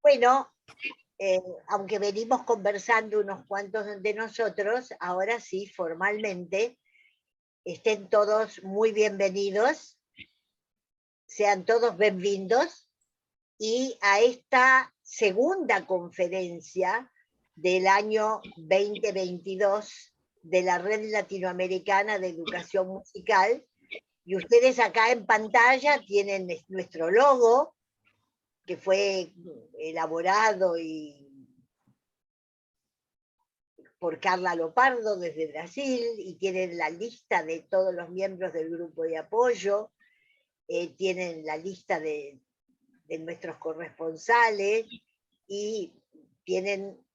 Bueno, aunque venimos conversando unos cuantos de nosotros, ahora sí, formalmente, estén todos muy bienvenidos, sean todos bienvenidos, y a esta segunda conferencia del año 2022 de la Red Latinoamericana de Educación Musical. Y ustedes acá en pantalla tienen nuestro logo, que fue elaborado por Carla Lopardo desde Brasil, y tienen la lista de todos los miembros del grupo de apoyo, tienen la lista de nuestros corresponsales, y tienen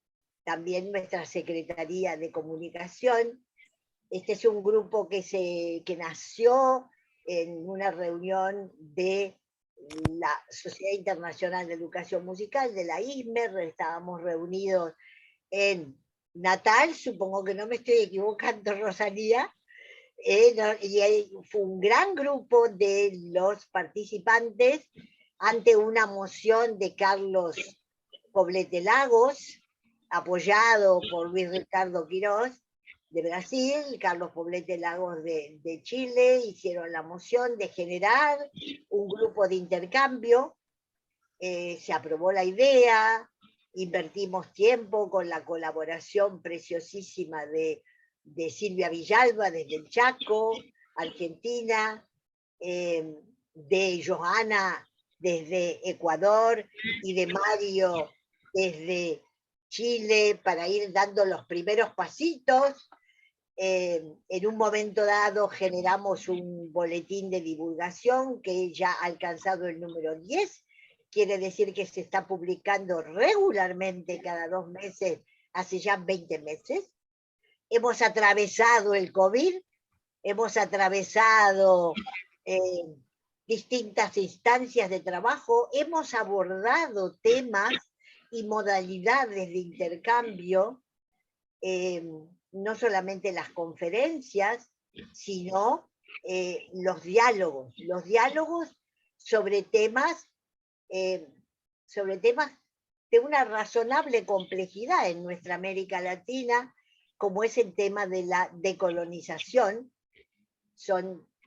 también nuestra Secretaría de Comunicación. Este es un grupo que nació en una reunión de la Sociedad Internacional de Educación Musical, de la ISMER. Estábamos reunidos en Natal, supongo que no me estoy equivocando, Rosalía, y fue un gran grupo de los participantes ante una moción de Carlos Poblete Lagos, apoyado por Luis Ricardo Quirós de Brasil, Carlos Poblete Lagos de Chile. Hicieron la moción de generar un grupo de intercambio. Se aprobó la idea, invertimos tiempo con la colaboración preciosísima de Silvia Villalba desde el Chaco, Argentina, de Johanna desde Ecuador y de Mario desde Chile, para ir dando los primeros pasitos. En un momento dado generamos un boletín de divulgación que ya ha alcanzado el número 10, quiere decir que se está publicando regularmente cada 2 meses, hace ya 20 meses. Hemos atravesado el COVID, hemos atravesado distintas instancias de trabajo, hemos abordado temas y modalidades de intercambio, no solamente las conferencias, sino los diálogos sobre temas, de una razonable complejidad en nuestra América Latina, como es el tema de la decolonización.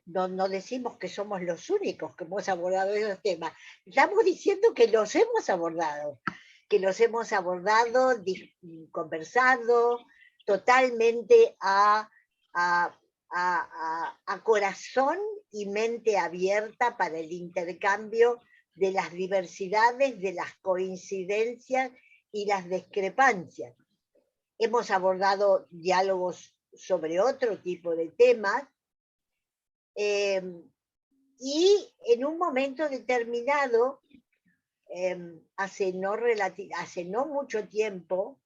No decimos que somos los únicos que hemos abordado esos temas, estamos diciendo que los hemos abordado, conversado, totalmente a corazón y mente abierta para el intercambio de las diversidades, de las coincidencias y las discrepancias. Hemos abordado diálogos sobre otro tipo de temas, y en un momento determinado, hace no mucho tiempo,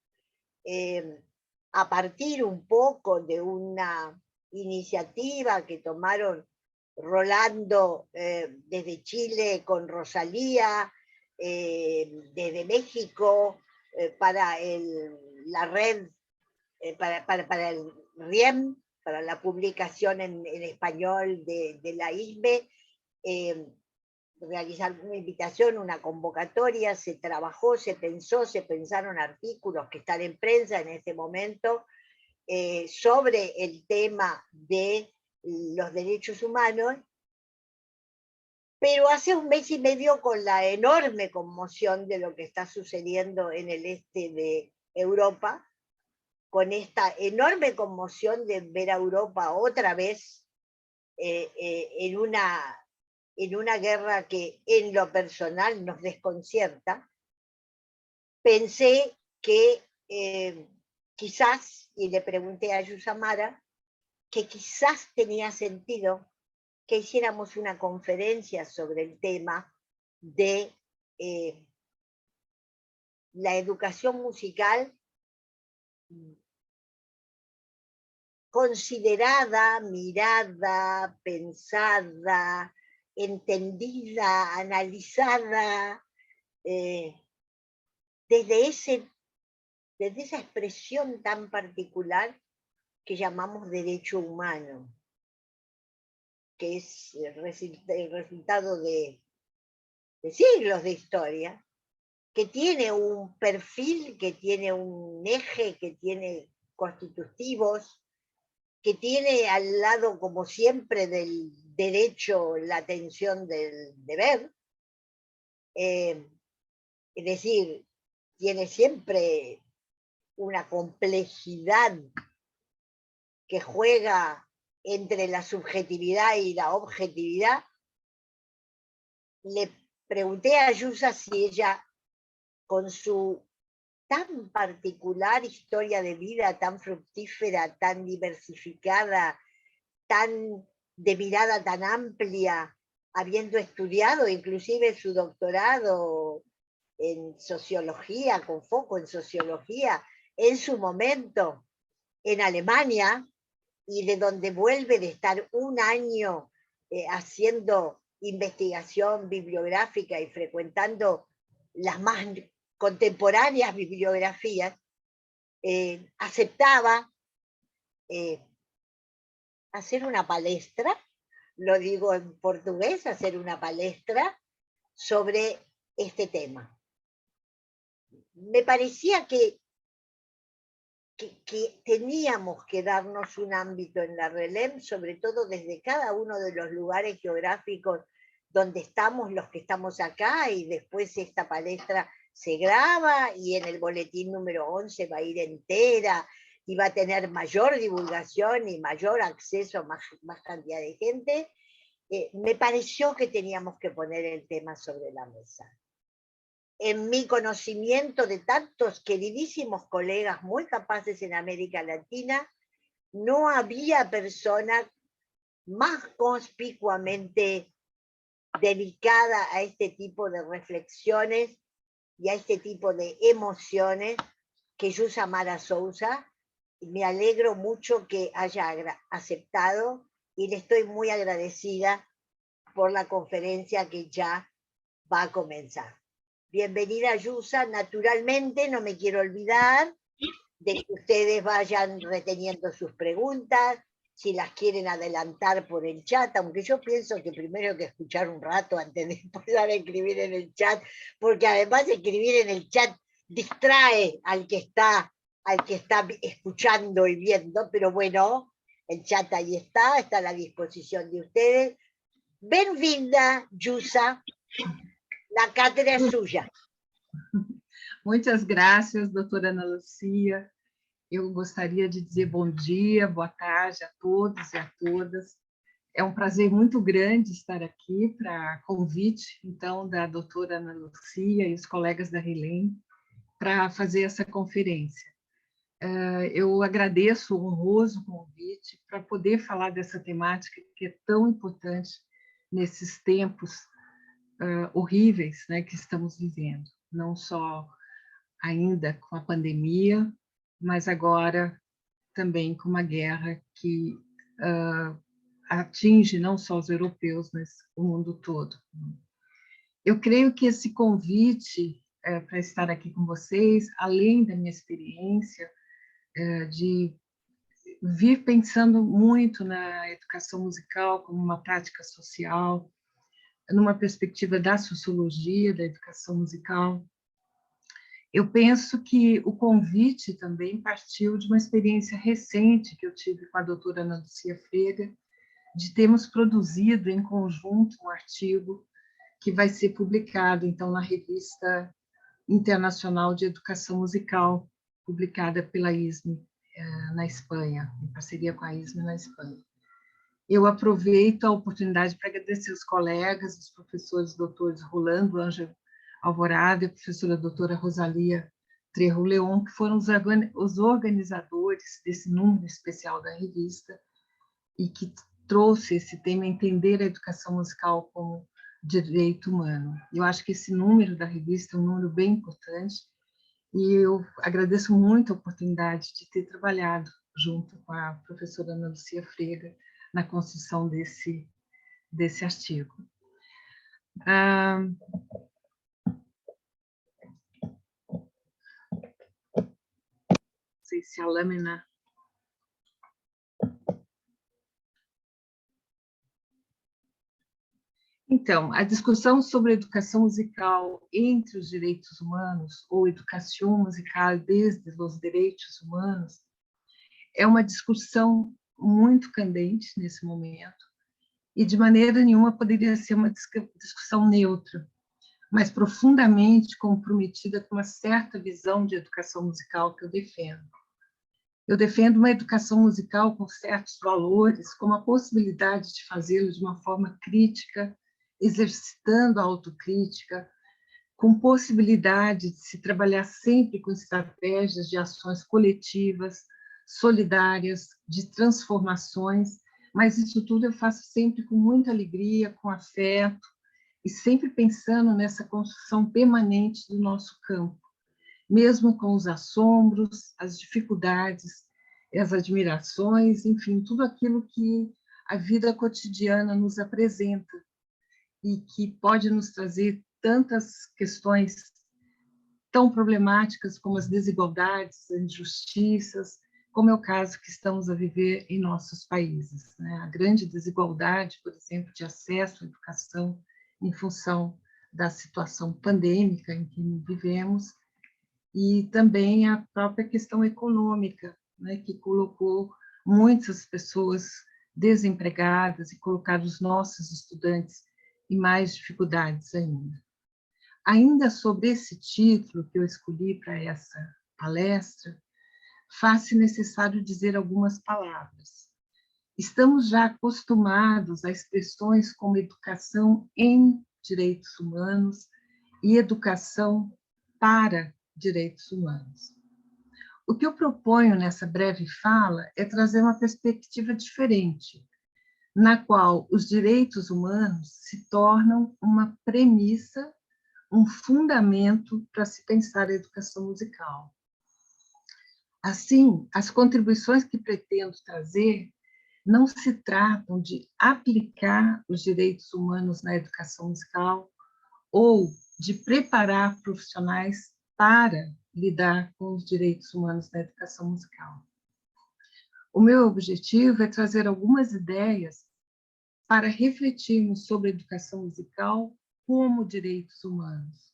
a partir un poco de una iniciativa que tomaron Rolando desde Chile con Rosalía, desde México, para la red, para el RIEM, para la publicación en español de la ISBE, realizar una invitación, una convocatoria, se trabajó, se pensaron artículos que están en prensa en este momento sobre el tema de los derechos humanos, pero hace 1 mes y medio, con la enorme conmoción de lo que está sucediendo en el este de Europa, con esta enorme conmoción de ver a Europa otra vez en una guerra que en lo personal nos desconcierta, pensé que quizás, y le pregunté a Yusamara, que quizás tenía sentido que hiciéramos una conferencia sobre el tema de la educación musical considerada, mirada, pensada, entendida, analizada, desde esa expresión tan particular que llamamos derecho humano, que es el resultado de siglos de historia, que tiene un perfil, que tiene un eje, que tiene constitutivos, que tiene al lado, como siempre, del derecho la atención del deber. Es decir, tiene siempre una complejidad que juega entre la subjetividad y la objetividad. Le pregunté a Yusa si ella, con su tan particular historia de vida, tan fructífera, tan diversificada, tan de mirada tan amplia, habiendo estudiado inclusive su doctorado en sociología, con foco en sociología, en su momento en Alemania, y de donde vuelve de estar un año haciendo investigación bibliográfica y frecuentando las más contemporáneas bibliografías, aceptaba hacer una palestra, lo digo en portugués, hacer una palestra sobre este tema. Me parecía que teníamos que darnos un ámbito en la RELEM, sobre todo desde cada uno de los lugares geográficos donde estamos, los que estamos acá, y después esta palestra se graba y en el boletín número 11 va a ir entera y va a tener mayor divulgación y mayor acceso a más cantidad de gente. Me pareció que teníamos que poner el tema sobre la mesa. En mi conocimiento de tantos queridísimos colegas muy capaces en América Latina, no había persona más conspicuamente dedicada a este tipo de reflexiones y a este tipo de emociones que Yusa Mara Souza. Me alegro mucho que haya aceptado y le estoy muy agradecida por la conferencia que ya va a comenzar. Bienvenida, Yusa. Naturalmente, no me quiero olvidar de que ustedes vayan reteniendo sus preguntas, si las quieren adelantar por el chat, aunque yo pienso que primero hay que escuchar un rato antes de empezar a escribir en el chat, porque además escribir en el chat distrae al que está escuchando y viendo, pero bueno, el chat ahí está a la disposición de ustedes. Bem-vinda, Yusa. La cátedra é suja. Muitas graças, doutora Ana Lucia. Eu gostaria de dizer bom dia, boa tarde a todos e a todas. É um prazer muito grande estar aqui para convite, então, da doutora Ana Lucia e os colegas da RELEM para fazer essa conferência. Eu agradeço o honroso convite para poder falar dessa temática que é tão importante nesses tempos horríveis, né, que estamos vivendo, não só ainda com a pandemia, mas agora também com uma guerra que atinge não só os europeus, mas o mundo todo. Eu creio que esse convite para estar aqui com vocês, além da minha experiência de vir pensando muito na educação musical como uma prática social, numa perspectiva da sociologia, da educação musical, eu penso que o convite também partiu de uma experiência recente que eu tive com a doutora Ana Lucia Frega, de termos produzido em conjunto um artigo que vai ser publicado, então, na Revista Internacional de Educação Musical, publicada pela ISME, na Espanha, em parceria com a ISME na Espanha. Eu aproveito a oportunidade para agradecer os colegas, os professores doutores Rolando Ângelo Alvorada e a professora doutora Rosalia Trejo Leon, que foram os organizadores desse número especial da revista e que trouxe esse tema, entender a educação musical como direito humano. Eu acho que esse número da revista é um número bem importante e eu agradeço muito a oportunidade de ter trabalhado junto com a professora Ana Lucia Frega na construção desse artigo. Não sei se a lâmina... Então, a discussão sobre a educação musical entre os direitos humanos, ou educação musical desde os direitos humanos, é uma discussão muito candente nesse momento, e de maneira nenhuma poderia ser uma discussão neutra, mas profundamente comprometida com uma certa visão de educação musical que eu defendo. Eu defendo uma educação musical com certos valores, como a possibilidade de fazê-lo de uma forma crítica, exercitando a autocrítica, com possibilidade de se trabalhar sempre com estratégias de ações coletivas, solidárias, de transformações, mas isso tudo eu faço sempre com muita alegria, com afeto, e sempre pensando nessa construção permanente do nosso campo, mesmo com os assombros, as dificuldades, as admirações, enfim, tudo aquilo que a vida cotidiana nos apresenta e que pode nos trazer tantas questões tão problemáticas como as desigualdades, as injustiças, como é o caso que estamos a viver em nossos países, né? A grande desigualdade, por exemplo, de acesso à educação em função da situação pandêmica em que vivemos, e também a própria questão econômica, né, que colocou muitas pessoas desempregadas e colocar os nossos estudantes em mais dificuldades ainda. Ainda sobre esse título que eu escolhi para essa palestra, faz-se necessário dizer algumas palavras. Estamos já acostumados a expressões como educação em direitos humanos e educação para direitos humanos. O que eu proponho nessa breve fala é trazer uma perspectiva diferente, na qual os direitos humanos se tornam uma premissa, um fundamento para se pensar a educação musical. Assim, as contribuições que pretendo trazer não se tratam de aplicar os direitos humanos na educação musical ou de preparar profissionais para lidar com os direitos humanos na educação musical. O meu objetivo é trazer algumas ideias para refletirmos sobre a educação musical como direitos humanos.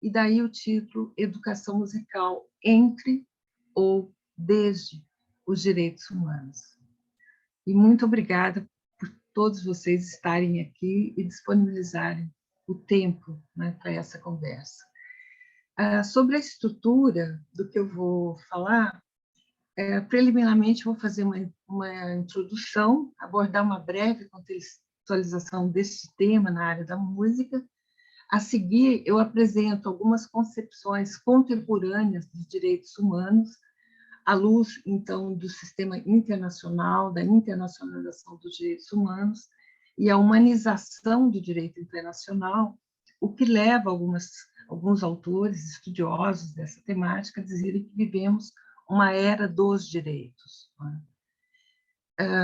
E daí o título Educação Musical entre ou desde os direitos humanos. E muito obrigada por todos vocês estarem aqui e disponibilizarem o tempo, né, para essa conversa. Sobre a estrutura do que eu vou falar, preliminarmente vou fazer uma introdução, abordar uma breve contextualização deste tema na área da música. A seguir, eu apresento algumas concepções contemporâneas dos direitos humanos, à luz, então, do sistema internacional, da internacionalização dos direitos humanos e a humanização do direito internacional, o que leva alguns autores, estudiosos dessa temática, a dizerem que vivemos uma era dos direitos.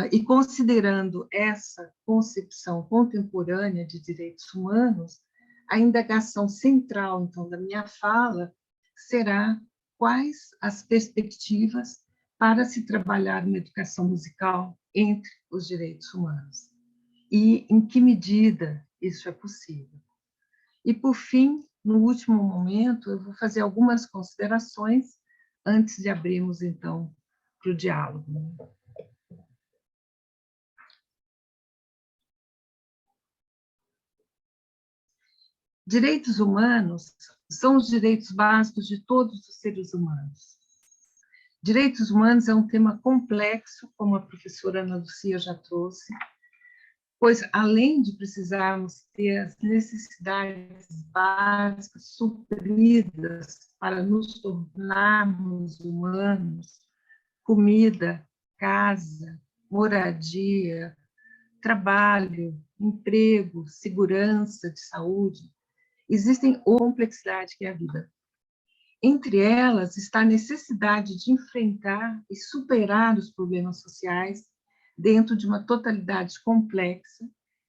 E considerando essa concepção contemporânea de direitos humanos, a indagação central, então, da minha fala será quais as perspectivas para se trabalhar uma educação musical entre os direitos humanos e em que medida isso é possível. E, por fim, no último momento, eu vou fazer algumas considerações antes de abrirmos, então, para o diálogo. Direitos humanos são os direitos básicos de todos os seres humanos. Direitos humanos é um tema complexo, como a professora Ana Lucia já trouxe, pois, além de precisarmos ter as necessidades básicas supridas para nos tornarmos humanos, comida, casa, moradia, trabalho, emprego, segurança de saúde, existem outra complexidade que é a vida. Entre elas está a necessidade de enfrentar e superar os problemas sociais dentro de uma totalidade complexa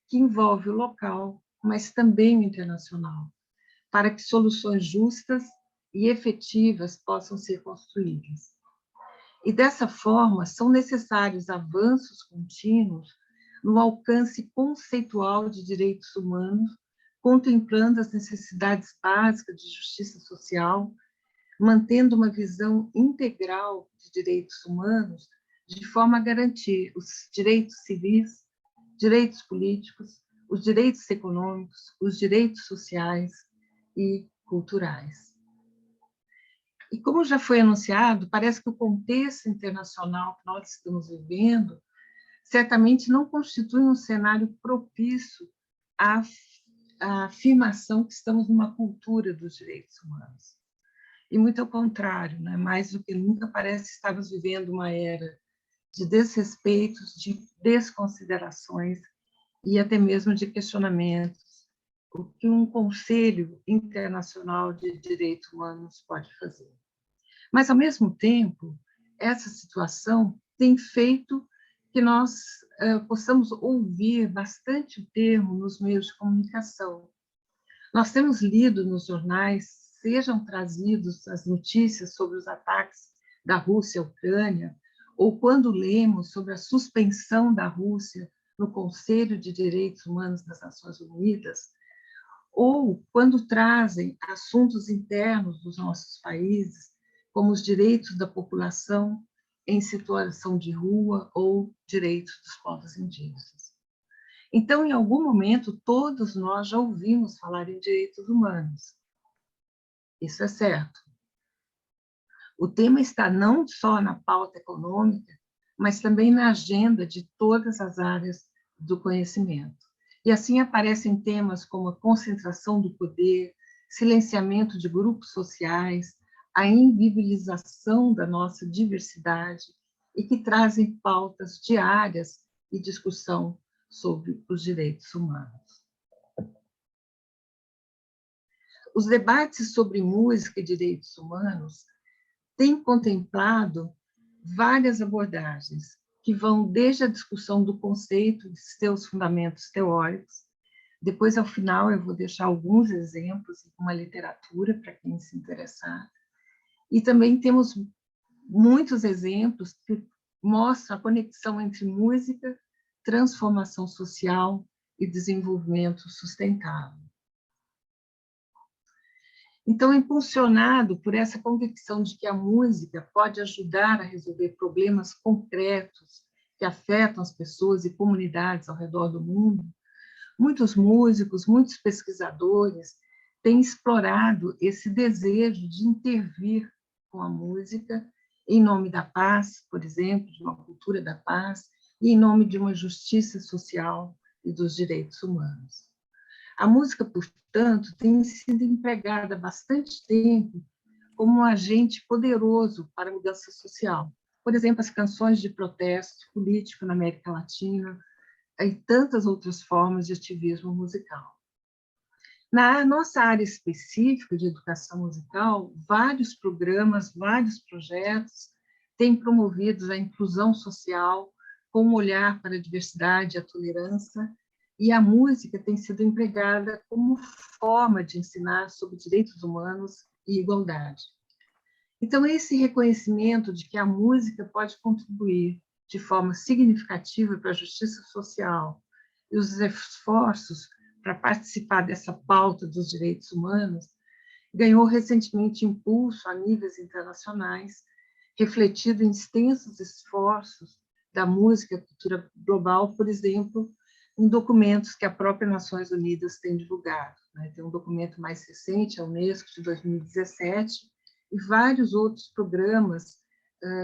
que envolve o local, mas também o internacional, para que soluções justas e efetivas possam ser construídas. E dessa forma, são necessários avanços contínuos no alcance conceitual de direitos humanos, contemplando as necessidades básicas de justiça social, mantendo uma visão integral de direitos humanos, de forma a garantir os direitos civis, direitos políticos, os direitos econômicos, os direitos sociais e culturais. E como já foi anunciado, parece que o contexto internacional que nós estamos vivendo certamente não constitui um cenário propício à afirmação que estamos numa cultura dos direitos humanos. E muito ao contrário, né? Mais do que nunca parece que estamos vivendo uma era de desrespeitos, de desconsiderações e até mesmo de questionamentos, o que um Conselho Internacional de Direitos Humanos pode fazer. Mas, ao mesmo tempo, essa situação tem feito que nós possamos ouvir bastante o termo nos meios de comunicação. Nós temos lido nos jornais, sejam trazidos as notícias sobre os ataques da Rússia à Ucrânia, ou quando lemos sobre a suspensão da Rússia no Conselho de Direitos Humanos das Nações Unidas, ou quando trazem assuntos internos dos nossos países, como os direitos da população em situação de rua ou direitos dos povos indígenas. Então, em algum momento, todos nós já ouvimos falar em direitos humanos. Isso é certo. O tema está não só na pauta econômica, mas também na agenda de todas as áreas do conhecimento. E assim aparecem temas como a concentração do poder, silenciamento de grupos sociais, a invisibilização da nossa diversidade e que trazem pautas diárias e discussão sobre os direitos humanos. Os debates sobre música e direitos humanos têm contemplado várias abordagens, que vão desde a discussão do conceito e seus fundamentos teóricos. Depois, ao final, eu vou deixar alguns exemplos, uma literatura para quem se interessar. E também temos muitos exemplos que mostram a conexão entre música, transformação social e desenvolvimento sustentável. Então, impulsionado por essa convicção de que a música pode ajudar a resolver problemas concretos que afetam as pessoas e comunidades ao redor do mundo, muitos músicos, muitos pesquisadores têm explorado esse desejo de intervir com a música em nome da paz, por exemplo, de uma cultura da paz, e em nome de uma justiça social e dos direitos humanos. A música, portanto, tem sido empregada há bastante tempo como um agente poderoso para a mudança social. Por exemplo, as canções de protesto político na América Latina e tantas outras formas de ativismo musical. Na nossa área específica de educação musical, vários programas, vários projetos têm promovido a inclusão social com um olhar para a diversidade e a tolerância, e a música tem sido empregada como forma de ensinar sobre direitos humanos e igualdade. Então, esse reconhecimento de que a música pode contribuir de forma significativa para a justiça social e os esforços para participar dessa pauta dos direitos humanos ganhou recentemente impulso a níveis internacionais, refletido em extensos esforços da música e cultura global, por exemplo, em documentos que a própria Nações Unidas tem divulgado. Tem um documento mais recente, a Unesco, de 2017, e vários outros programas,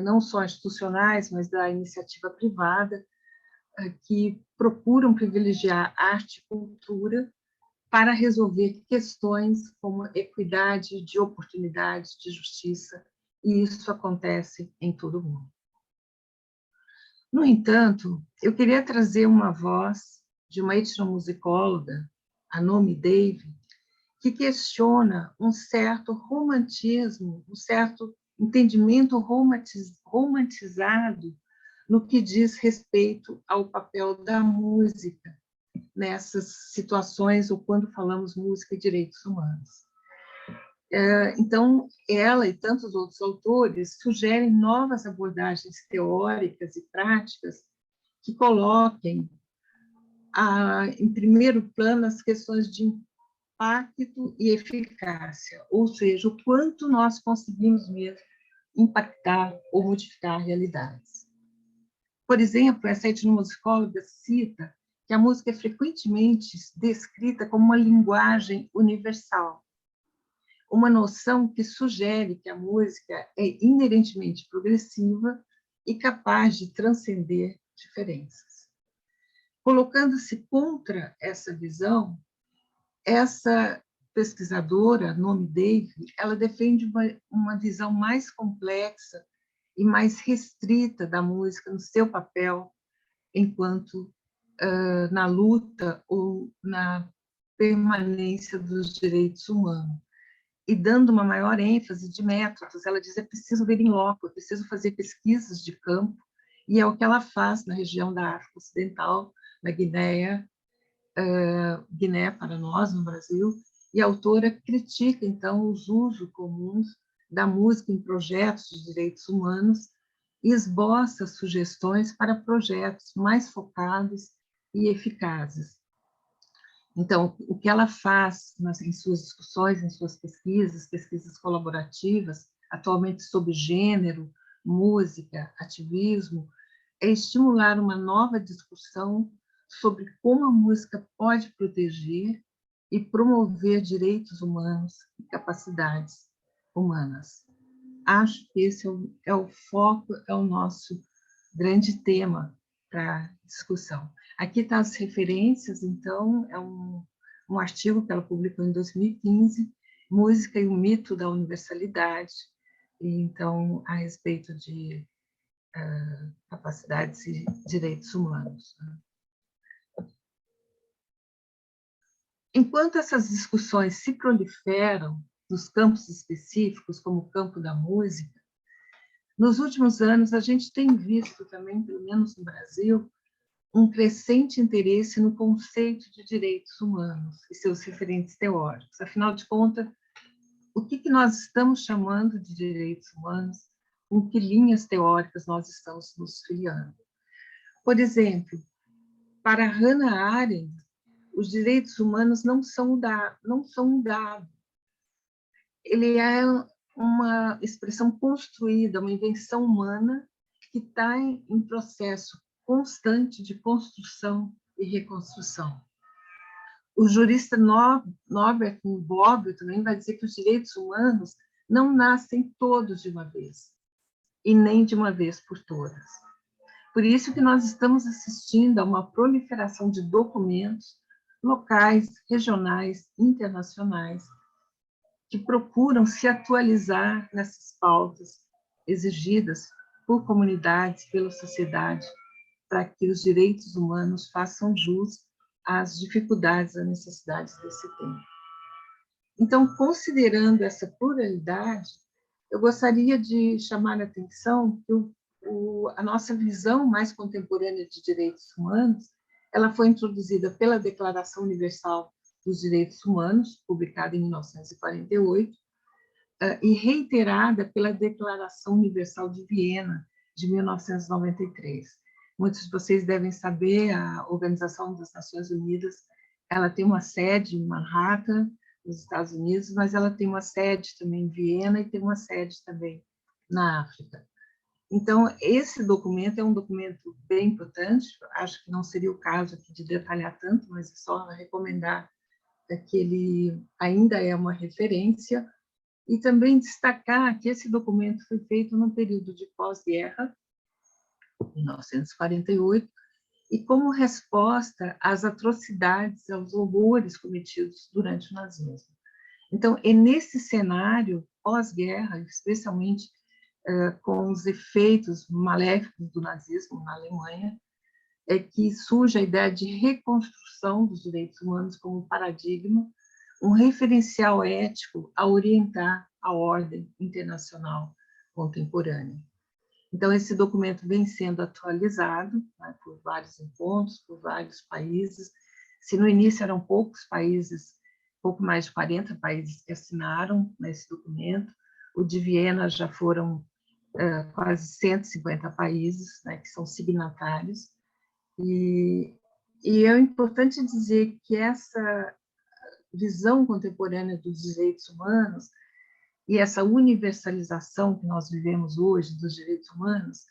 não só institucionais, mas da iniciativa privada, que procuram privilegiar arte e cultura para resolver questões como equidade de oportunidades, de justiça, e isso acontece em todo o mundo. No entanto, eu queria trazer uma voz de uma etnomusicóloga, a Nomi Davy, que questiona um certo romantismo, um certo entendimento romantizado no que diz respeito ao papel da música nessas situações ou quando falamos música e direitos humanos. Então, ela e tantos outros autores sugerem novas abordagens teóricas e práticas que coloquem em primeiro plano as questões de impacto e eficácia, ou seja, o quanto nós conseguimos mesmo impactar ou modificar realidades. Por exemplo, essa etnomusicóloga cita que a música é frequentemente descrita como uma linguagem universal, uma noção que sugere que a música é inerentemente progressiva e capaz de transcender diferenças. Colocando-se contra essa visão, essa pesquisadora, nome Dave, ela defende uma visão mais complexa e mais restrita da música no seu papel enquanto na luta ou na permanência dos direitos humanos. E dando uma maior ênfase de métodos, ela diz, é preciso ver em loco, é preciso fazer pesquisas de campo, e é o que ela faz na região da África Ocidental, na Guiné para nós, no Brasil, e a autora critica, então, os usos comuns da música em projetos de direitos humanos e esboça sugestões para projetos mais focados e eficazes. Então, o que ela faz em suas discussões, em suas pesquisas colaborativas, atualmente sobre gênero, música, ativismo, é estimular uma nova discussão sobre como a música pode proteger e promover direitos humanos e capacidades humanas. Acho que esse é o foco, é o nosso grande tema para discussão. Aqui estão as referências, então, é um artigo que ela publicou em 2015, Música e o Mito da Universalidade, então, a respeito de capacidades e direitos humanos. Enquanto essas discussões se proliferam nos campos específicos, como o campo da música, nos últimos anos a gente tem visto também, pelo menos no Brasil, um crescente interesse no conceito de direitos humanos e seus referentes teóricos. Afinal de contas, o que nós estamos chamando de direitos humanos? Com que linhas teóricas nós estamos nos filiando? Por exemplo, para Hannah Arendt, os direitos humanos não são um dado. Ele é uma expressão construída, uma invenção humana que está em processo constante de construção e reconstrução. O jurista Norbert Bobbio também vai dizer que os direitos humanos não nascem todos de uma vez, e nem de uma vez por todas. Por isso que nós estamos assistindo a uma proliferação de documentos locais, regionais, internacionais, que procuram se atualizar nessas pautas exigidas por comunidades, pela sociedade, para que os direitos humanos façam jus às dificuldades, às necessidades desse tempo. Então, considerando essa pluralidade, eu gostaria de chamar a atenção que a nossa visão mais contemporânea de direitos humanos, ela foi introduzida pela Declaração Universal dos Direitos Humanos, publicada em 1948, e reiterada pela Declaração Universal de Viena, de 1993. Muitos de vocês devem saber, a Organização das Nações Unidas, ela tem uma sede em Manhattan, nos Estados Unidos, mas ela tem uma sede também em Viena e tem uma sede também na África. Então, esse documento é um documento bem importante, acho que não seria o caso aqui de detalhar tanto, mas é só recomendar que ele ainda é uma referência, e também destacar que esse documento foi feito num período de pós-guerra, 1948, e como resposta às atrocidades, aos horrores cometidos durante o nazismo. Então, é nesse cenário pós-guerra, especialmente com os efeitos maléficos do nazismo na Alemanha, é que surge a ideia de reconstrução dos direitos humanos como paradigma, um referencial ético a orientar a ordem internacional contemporânea. Então, esse documento vem sendo atualizado, né, por vários encontros, por vários países. Se no início eram poucos países, pouco mais de 40 países que assinaram nesse documento, o de Viena já foram quase 150 países, né, que são signatários, e E é importante dizer que essa visão contemporânea dos direitos humanos e essa universalização que nós vivemos hoje dos direitos humanos,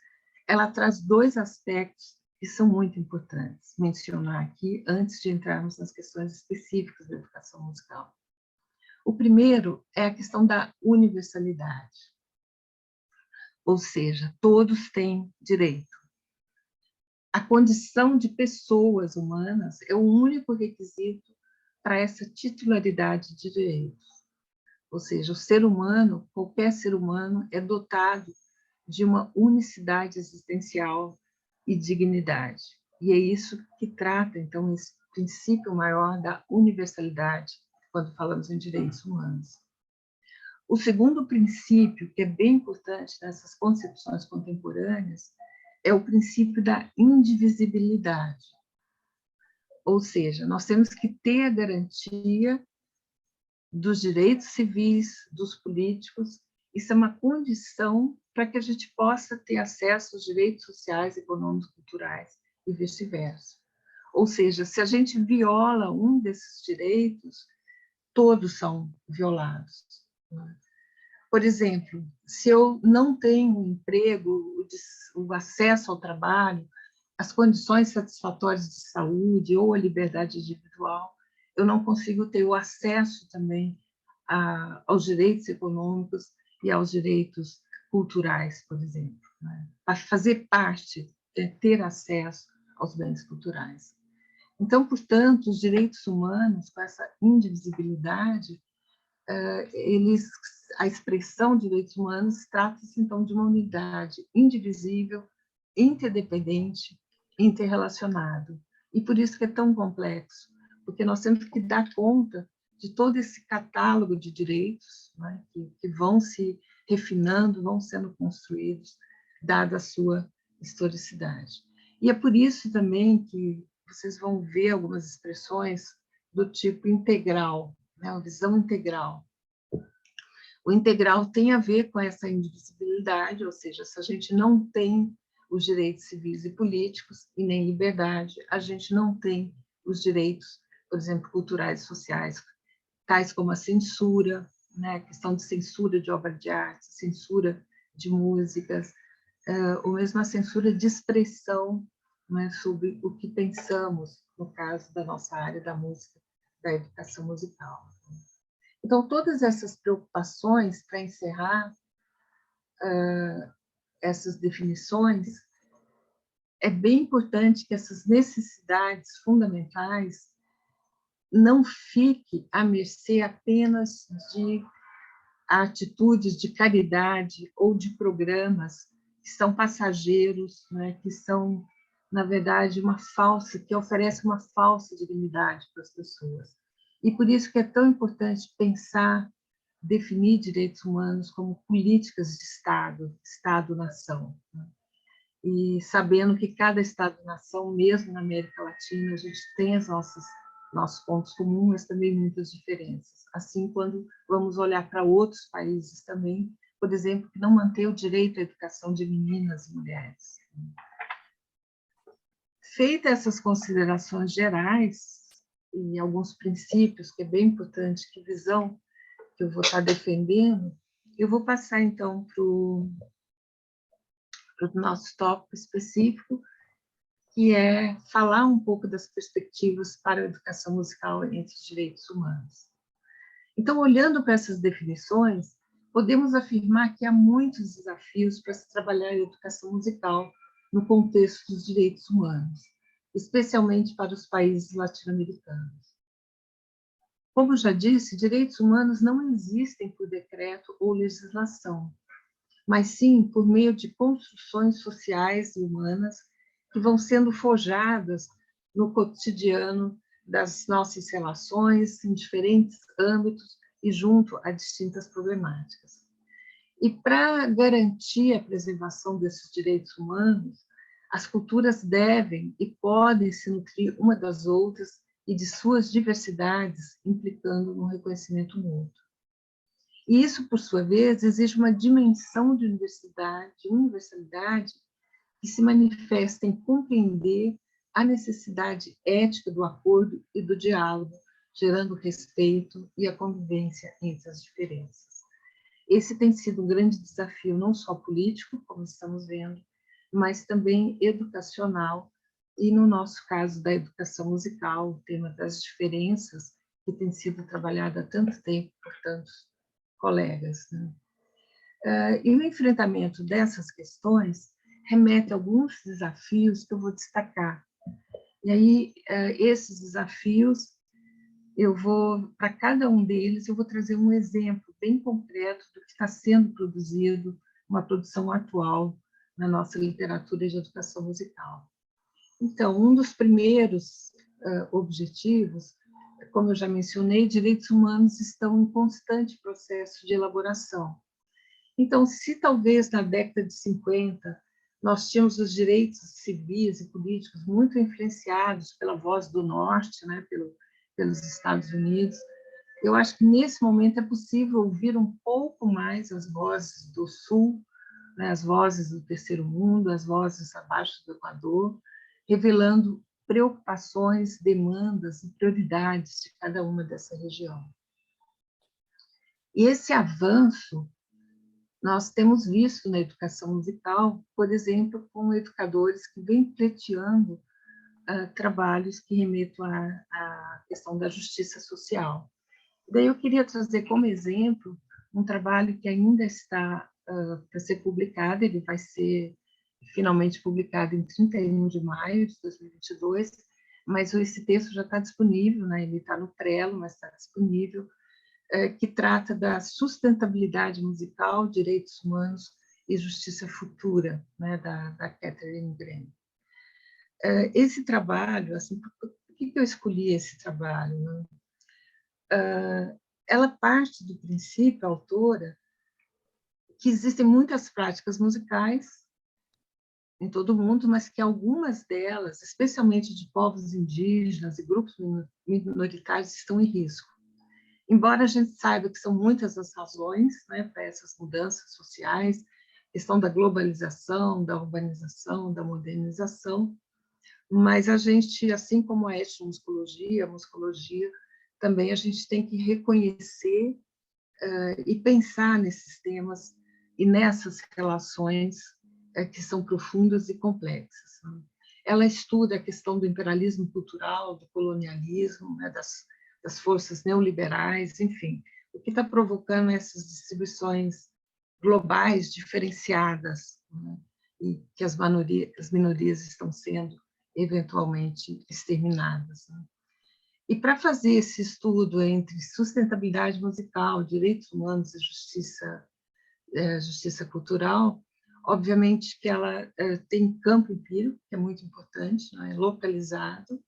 ela traz dois aspectos que são muito importantes mencionar aqui antes de entrarmos nas questões específicas da educação musical. O primeiro é a questão da universalidade, ou seja, todos têm direito. A condição de pessoas humanas é o único requisito para essa titularidade de direitos. Ou seja, o ser humano, qualquer ser humano, é dotado de uma unicidade existencial e dignidade. E é isso que trata, então, esse princípio maior da universalidade, quando falamos em direitos humanos. O segundo princípio, que é bem importante nessas concepções contemporâneas, é o princípio da indivisibilidade. Ou seja, nós temos que ter a garantia dos direitos civis, dos políticos. Isso é uma condição para que a gente possa ter acesso aos direitos sociais, econômicos, culturais e vice-versa. Ou seja, se a gente viola um desses direitos, todos são violados. Por exemplo, se eu não tenho um emprego, o acesso ao trabalho, as condições satisfatórias de saúde ou a liberdade individual, eu não consigo ter o acesso também aos direitos econômicos e aos direitos culturais, por exemplo, né? Para fazer parte, ter acesso aos bens culturais. Então, portanto, os direitos humanos, com essa indivisibilidade, a expressão de direitos humanos trata-se, então, de uma unidade indivisível, interdependente, interrelacionado. E por isso que é tão complexo, porque nós temos que dar conta de todo esse catálogo de direitos, né, que vão se refinando, vão sendo construídos, dada a sua historicidade. E é por isso também que vocês vão ver algumas expressões do tipo integral, né, uma visão integral. O integral tem a ver com essa indivisibilidade, ou seja, se a gente não tem os direitos civis e políticos e nem liberdade, a gente não tem os direitos, por exemplo, culturais e sociais, tais como a censura, né, a questão de censura de obra de arte, censura de músicas, ou mesmo a censura de expressão, né, sobre o que pensamos, no caso da nossa área da música, da educação musical. Então, todas essas preocupações, para encerrar essas definições, é bem importante que essas necessidades fundamentais não fiquem à mercê apenas de atitudes de caridade ou de programas que são passageiros, né, que são, na verdade, que oferecem uma falsa dignidade para as pessoas. E por isso que é tão importante pensar, definir direitos humanos como políticas de Estado, Estado-nação. Né? E sabendo que cada Estado-nação, mesmo na América Latina, a gente tem nossos pontos comuns, mas também muitas diferenças. Assim, quando vamos olhar para outros países também, por exemplo, que não mantém o direito à educação de meninas e mulheres. Feitas essas considerações gerais e alguns princípios, que é bem importante, que visão que eu vou estar defendendo, eu vou passar, então, para o nosso tópico específico, que é falar um pouco das perspectivas para a educação musical entre os direitos humanos. Então, olhando para essas definições, podemos afirmar que há muitos desafios para se trabalhar a educação musical no contexto dos direitos humanos, especialmente para os países latino-americanos. Como já disse, direitos humanos não existem por decreto ou legislação, mas sim por meio de construções sociais e humanas que vão sendo forjadas no cotidiano das nossas relações, em diferentes âmbitos e junto a distintas problemáticas. E para garantir a preservação desses direitos humanos, as culturas devem e podem se nutrir uma das outras e de suas diversidades, implicando no reconhecimento mútuo. E isso, por sua vez, exige uma dimensão de universalidade que se manifesta em compreender a necessidade ética do acordo e do diálogo, gerando respeito e a convivência entre as diferenças. Esse tem sido um grande desafio, não só político, como estamos vendo, mas também educacional, e no nosso caso da educação musical, o tema das diferenças, que tem sido trabalhado há tanto tempo por tantos colegas, né? E o enfrentamento dessas questões remete a alguns desafios que eu vou destacar. E aí, esses desafios, para cada um deles, eu vou trazer um exemplo bem concreto do que está sendo produzido, uma produção atual na nossa literatura de educação musical. Então, um dos primeiros objetivos, como eu já mencionei, direitos humanos estão em constante processo de elaboração. Então, se talvez na década de 50 nós tínhamos os direitos civis e políticos muito influenciados pela voz do Norte, né, pelos Estados Unidos, eu acho que nesse momento é possível ouvir um pouco mais as vozes do Sul, né, as vozes do Terceiro Mundo, as vozes abaixo do Equador, revelando preocupações, demandas e prioridades de cada uma dessa região. E esse avanço nós temos visto na educação musical, por exemplo, com educadores que vêm pleiteando trabalhos que remetam à questão da justiça social. Daí eu queria trazer como exemplo um trabalho que ainda está para ser publicado, ele vai ser finalmente publicado em 31 de maio de 2022, mas esse texto já está disponível, né? Ele está no Trello, mas está disponível, que trata da sustentabilidade musical, direitos humanos e justiça futura, né, da Catherine Graham. Esse trabalho, assim, por que eu escolhi esse trabalho? Né? Ela parte do princípio, a autora, que existem muitas práticas musicais em todo o mundo, mas que algumas delas, especialmente de povos indígenas e grupos minoritários, estão em risco. Embora a gente saiba que são muitas as razões, né, para essas mudanças sociais, questão da globalização, da urbanização, da modernização, mas a gente, assim como a etnomusicologia, a musicologia, também a gente tem que reconhecer e pensar nesses temas e nessas relações que são profundas e complexas. Né? Ela estuda a questão do imperialismo cultural, do colonialismo, né, das forças neoliberais, enfim, o que está provocando essas distribuições globais diferenciadas, né, e que as minorias estão sendo eventualmente exterminadas. Né? E para fazer esse estudo entre sustentabilidade musical, direitos humanos e justiça cultural, obviamente que ela tem campo empírico, que é muito importante, né, localizado.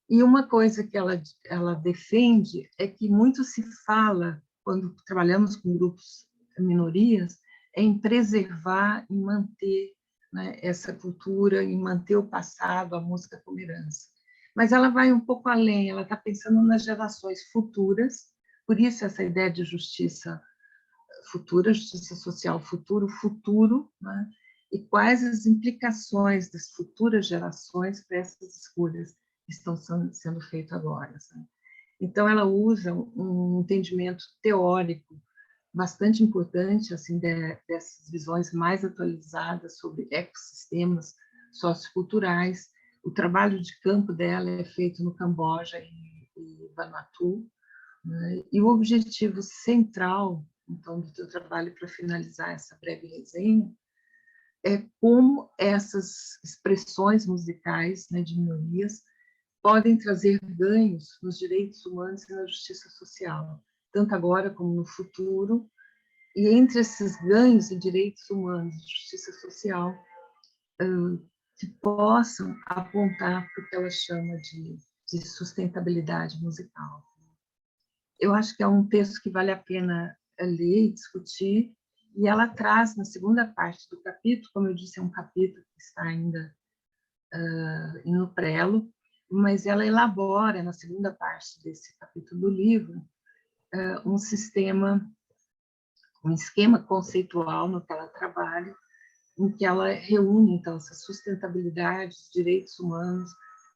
E uma coisa que ela defende é que muito se fala, quando trabalhamos com grupos minorias, é em preservar e manter, né, essa cultura, em manter o passado, a música como herança. Mas ela vai um pouco além, ela está pensando nas gerações futuras, por isso essa ideia de justiça futura, justiça social futuro, né, e quais as implicações das futuras gerações para essas escolhas que estão sendo feitas agora. Sabe? Então, ela usa um entendimento teórico bastante importante assim, dessas visões mais atualizadas sobre ecossistemas socioculturais. O trabalho de campo dela é feito no Camboja e Vanuatu, né? E o objetivo central, então, do teu trabalho, para finalizar essa breve resenha, é como essas expressões musicais, né, de minorias podem trazer ganhos nos direitos humanos e na justiça social, tanto agora como no futuro. E entre esses ganhos em direitos humanos e justiça social, que possam apontar para o que ela chama de sustentabilidade musical. Eu acho que é um texto que vale a pena ler e discutir, e ela traz, na segunda parte do capítulo, como eu disse, é um capítulo que está ainda no prelo, mas ela elabora, na segunda parte desse capítulo do livro, um esquema conceitual no que ela trabalha, em que ela reúne, então, essa sustentabilidade, os direitos humanos,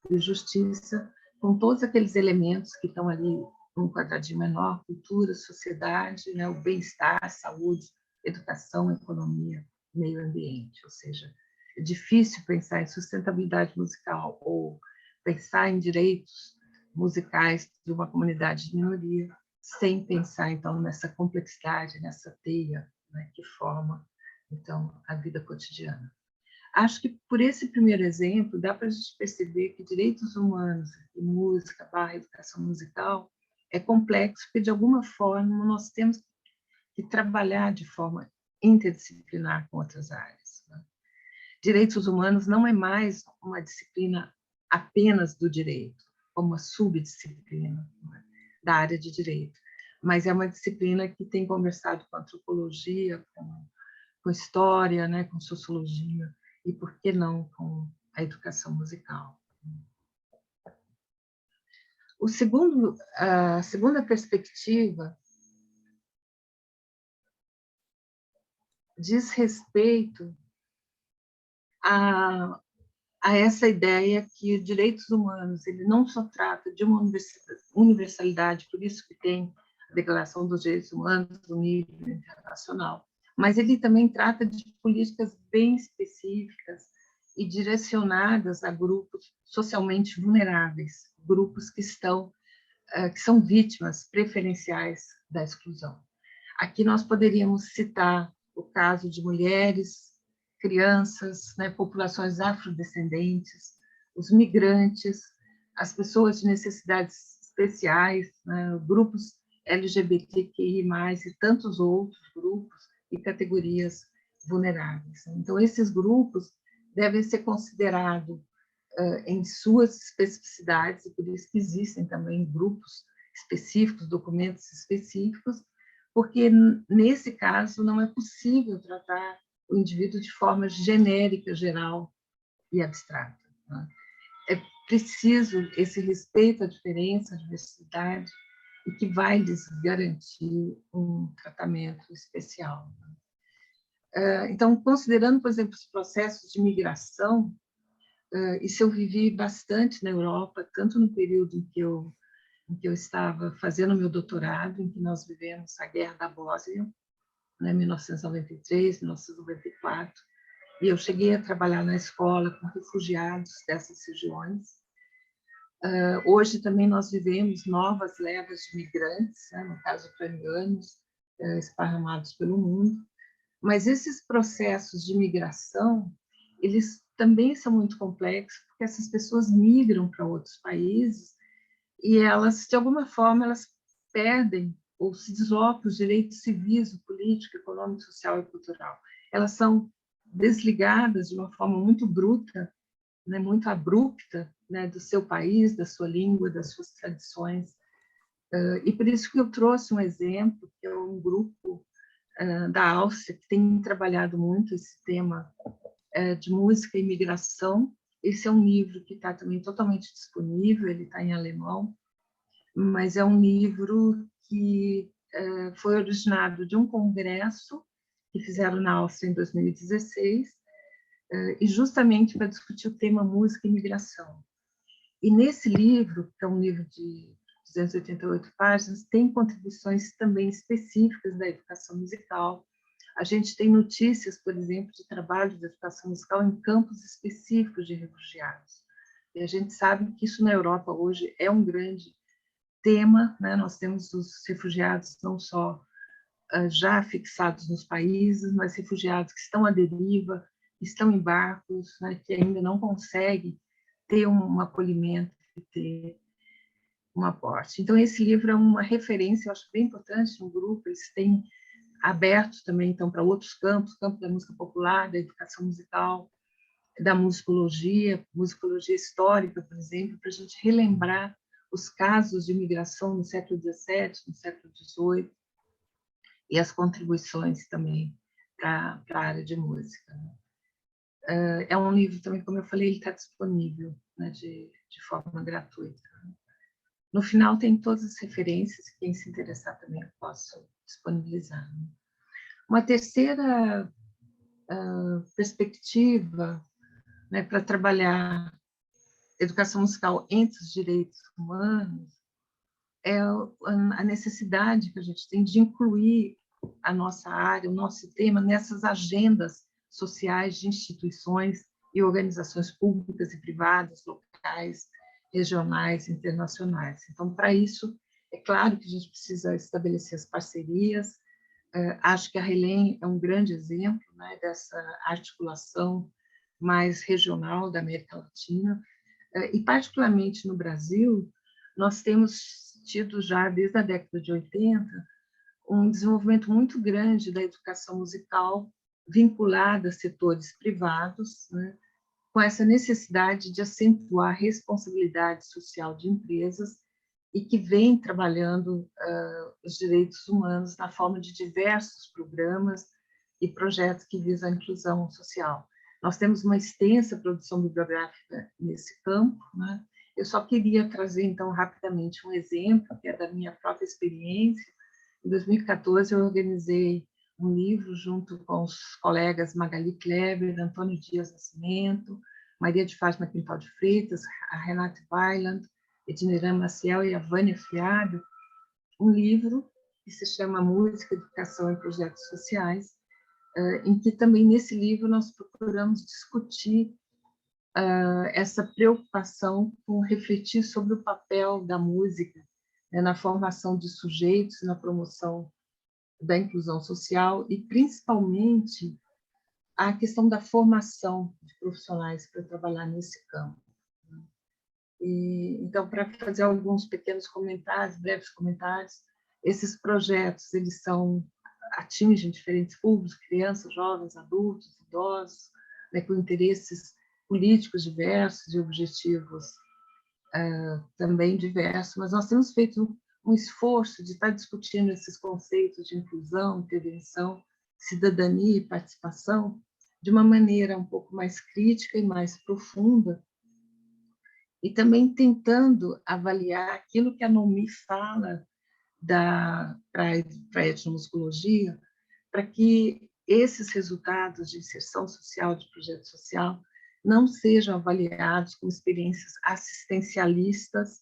de justiça, com todos aqueles elementos que estão ali num quadradinho menor: cultura, sociedade, né, o bem-estar, saúde, educação, economia, meio ambiente. Ou seja, é difícil pensar em sustentabilidade musical ou pensar em direitos musicais de uma comunidade de minoria sem pensar, então, nessa complexidade, nessa teia, né, que forma, então, a vida cotidiana. Acho que, por esse primeiro exemplo, dá para a gente perceber que direitos humanos e música / educação musical é complexo, porque, de alguma forma, nós temos que trabalhar de forma interdisciplinar com outras áreas, né? Direitos humanos não é mais uma disciplina apenas do direito, como uma subdisciplina, né, da área de direito, mas é uma disciplina que tem conversado com antropologia, com história, né, com sociologia, e por que não com a educação musical. A segunda perspectiva diz respeito a essa ideia que direitos humanos ele não só trata de uma universalidade, por isso que tem a Declaração dos Direitos Humanos no nível internacional, mas ele também trata de políticas bem específicas e direcionadas a grupos socialmente vulneráveis, grupos que são vítimas preferenciais da exclusão. Aqui nós poderíamos citar o caso de mulheres, crianças, né, populações afrodescendentes, os migrantes, as pessoas de necessidades especiais, né, grupos LGBTQI+, e tantos outros grupos e categorias vulneráveis. Então, esses grupos devem ser considerados em suas especificidades, e por isso que existem também grupos específicos, documentos específicos, porque, nesse caso, não é possível tratar o indivíduo de forma genérica, geral e abstrata, né? É preciso esse respeito à diferença, à diversidade, e que vai lhes garantir um tratamento especial. Então, considerando, por exemplo, os processos de migração, isso eu vivi bastante na Europa, tanto no período em que eu estava fazendo meu doutorado, em que nós vivemos a Guerra da Bósnia, né, 1993, 1994, e eu cheguei a trabalhar na escola com refugiados dessas regiões. Hoje também nós vivemos novas levas de migrantes, né, no caso ucranianos, esparramados pelo mundo, mas esses processos de migração, eles também são muito complexos, porque essas pessoas migram para outros países e elas, de alguma forma, elas perdem ou se deslocam os direitos civis, o político, econômico, social e cultural. Elas são desligadas de uma forma muito bruta, né, muito abrupta, né, do seu país, da sua língua, das suas tradições. E por isso que eu trouxe um exemplo, que é um grupo da Áustria, que tem trabalhado muito esse tema de música e migração. Esse é um livro que está também totalmente disponível, ele está em alemão, mas é um livro que foi originado de um congresso que fizeram na Áustria em 2016, e justamente para discutir o tema música e migração. E nesse livro, que é um livro de 288 páginas, tem contribuições também específicas da educação musical. A gente tem notícias, por exemplo, de trabalho de educação musical em campos específicos de refugiados. E a gente sabe que isso na Europa hoje é um grande tema, né? Nós temos os refugiados não só já fixados nos países, mas refugiados que estão à deriva, estão em barcos, né, que ainda não conseguem ter um acolhimento e ter um aporte. Então, esse livro é uma referência, eu acho bem importante no grupo, eles têm aberto também então, para outros campos, campo da música popular, da educação musical, da musicologia histórica, por exemplo, para a gente relembrar os casos de migração no século XVII, no século XVIII, e as contribuições também para a área de música. É um livro também, como eu falei, ele está disponível, né, de forma gratuita. No final tem todas as referências, quem se interessar também eu posso disponibilizar. Uma terceira perspectiva, né, para trabalhar educação musical entre os direitos humanos é a necessidade que a gente tem de incluir a nossa área, o nosso tema, nessas agendas sociais de instituições e organizações públicas e privadas, locais, regionais, internacionais. Então, para isso, é claro que a gente precisa estabelecer as parcerias. Acho que a RELEM é um grande exemplo, né, dessa articulação mais regional da América Latina. E, particularmente no Brasil, nós temos tido já, desde a década de 80, um desenvolvimento muito grande da educação musical vinculada a setores privados, né, com essa necessidade de acentuar a responsabilidade social de empresas e que vem trabalhando os direitos humanos na forma de diversos programas e projetos que visam a inclusão social. Nós temos uma extensa produção bibliográfica nesse campo, né? Eu só queria trazer, então, rapidamente um exemplo, que é da minha própria experiência. Em 2014, eu organizei um livro junto com os colegas Magali Kleber, Antônio Dias Nascimento, Maria de Fátima Quintal de Freitas, a Renata Weiland, Ednirã Maciel e a Vânia Fiado, um livro que se chama Música, Educação e Projetos Sociais, em que também nesse livro nós procuramos discutir essa preocupação com refletir sobre o papel da música, né, na formação de sujeitos, na promoção da inclusão social e, principalmente, a questão da formação de profissionais para trabalhar nesse campo. E, então, para fazer alguns pequenos comentários, breves comentários, esses projetos eles atingem diferentes públicos, crianças, jovens, adultos, idosos, né, com interesses políticos diversos e objetivos também diversos, mas nós temos feito um esforço de estar discutindo esses conceitos de inclusão, intervenção, cidadania e participação de uma maneira um pouco mais crítica e mais profunda, e também tentando avaliar aquilo que a Nomi fala para a etnomusicologia, para que esses resultados de inserção social, de projeto social, não sejam avaliados como experiências assistencialistas,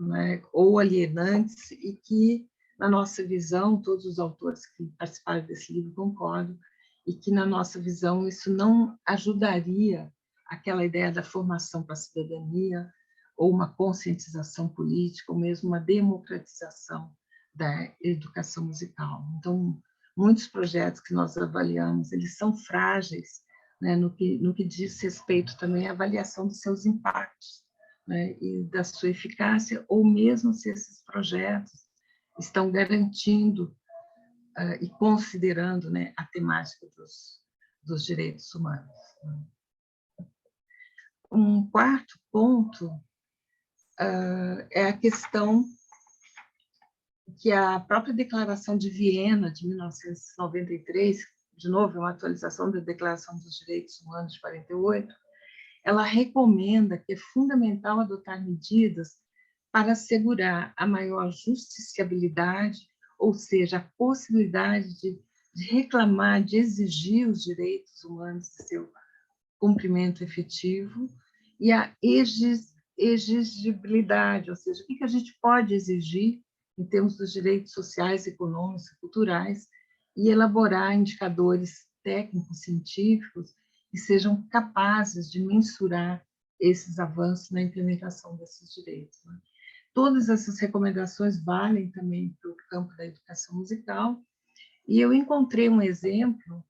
né, ou alienantes, e que, na nossa visão, todos os autores que participaram desse livro concordam, e que, na nossa visão, isso não ajudaria aquela ideia da formação para a cidadania, ou uma conscientização política, ou mesmo uma democratização da educação musical. Então, muitos projetos que nós avaliamos, eles são frágeis, né, no que diz respeito também à avaliação dos seus impactos, né, e da sua eficácia, ou mesmo se esses projetos estão garantindo e considerando, né, a temática dos direitos humanos. Um quarto ponto é a questão que a própria Declaração de Viena, de 1993, de novo, é uma atualização da Declaração dos Direitos Humanos de 48, ela recomenda que é fundamental adotar medidas para assegurar a maior justiciabilidade, ou seja, a possibilidade de reclamar, de exigir os direitos humanos de seu cumprimento efetivo, e a exigibilidade, ou seja, o que a gente pode exigir em termos dos direitos sociais, econômicos e culturais, e elaborar indicadores técnicos, científicos, que sejam capazes de mensurar esses avanços na implementação desses direitos. Né? Todas essas recomendações valem também para o campo da educação musical, e eu encontrei um exemplo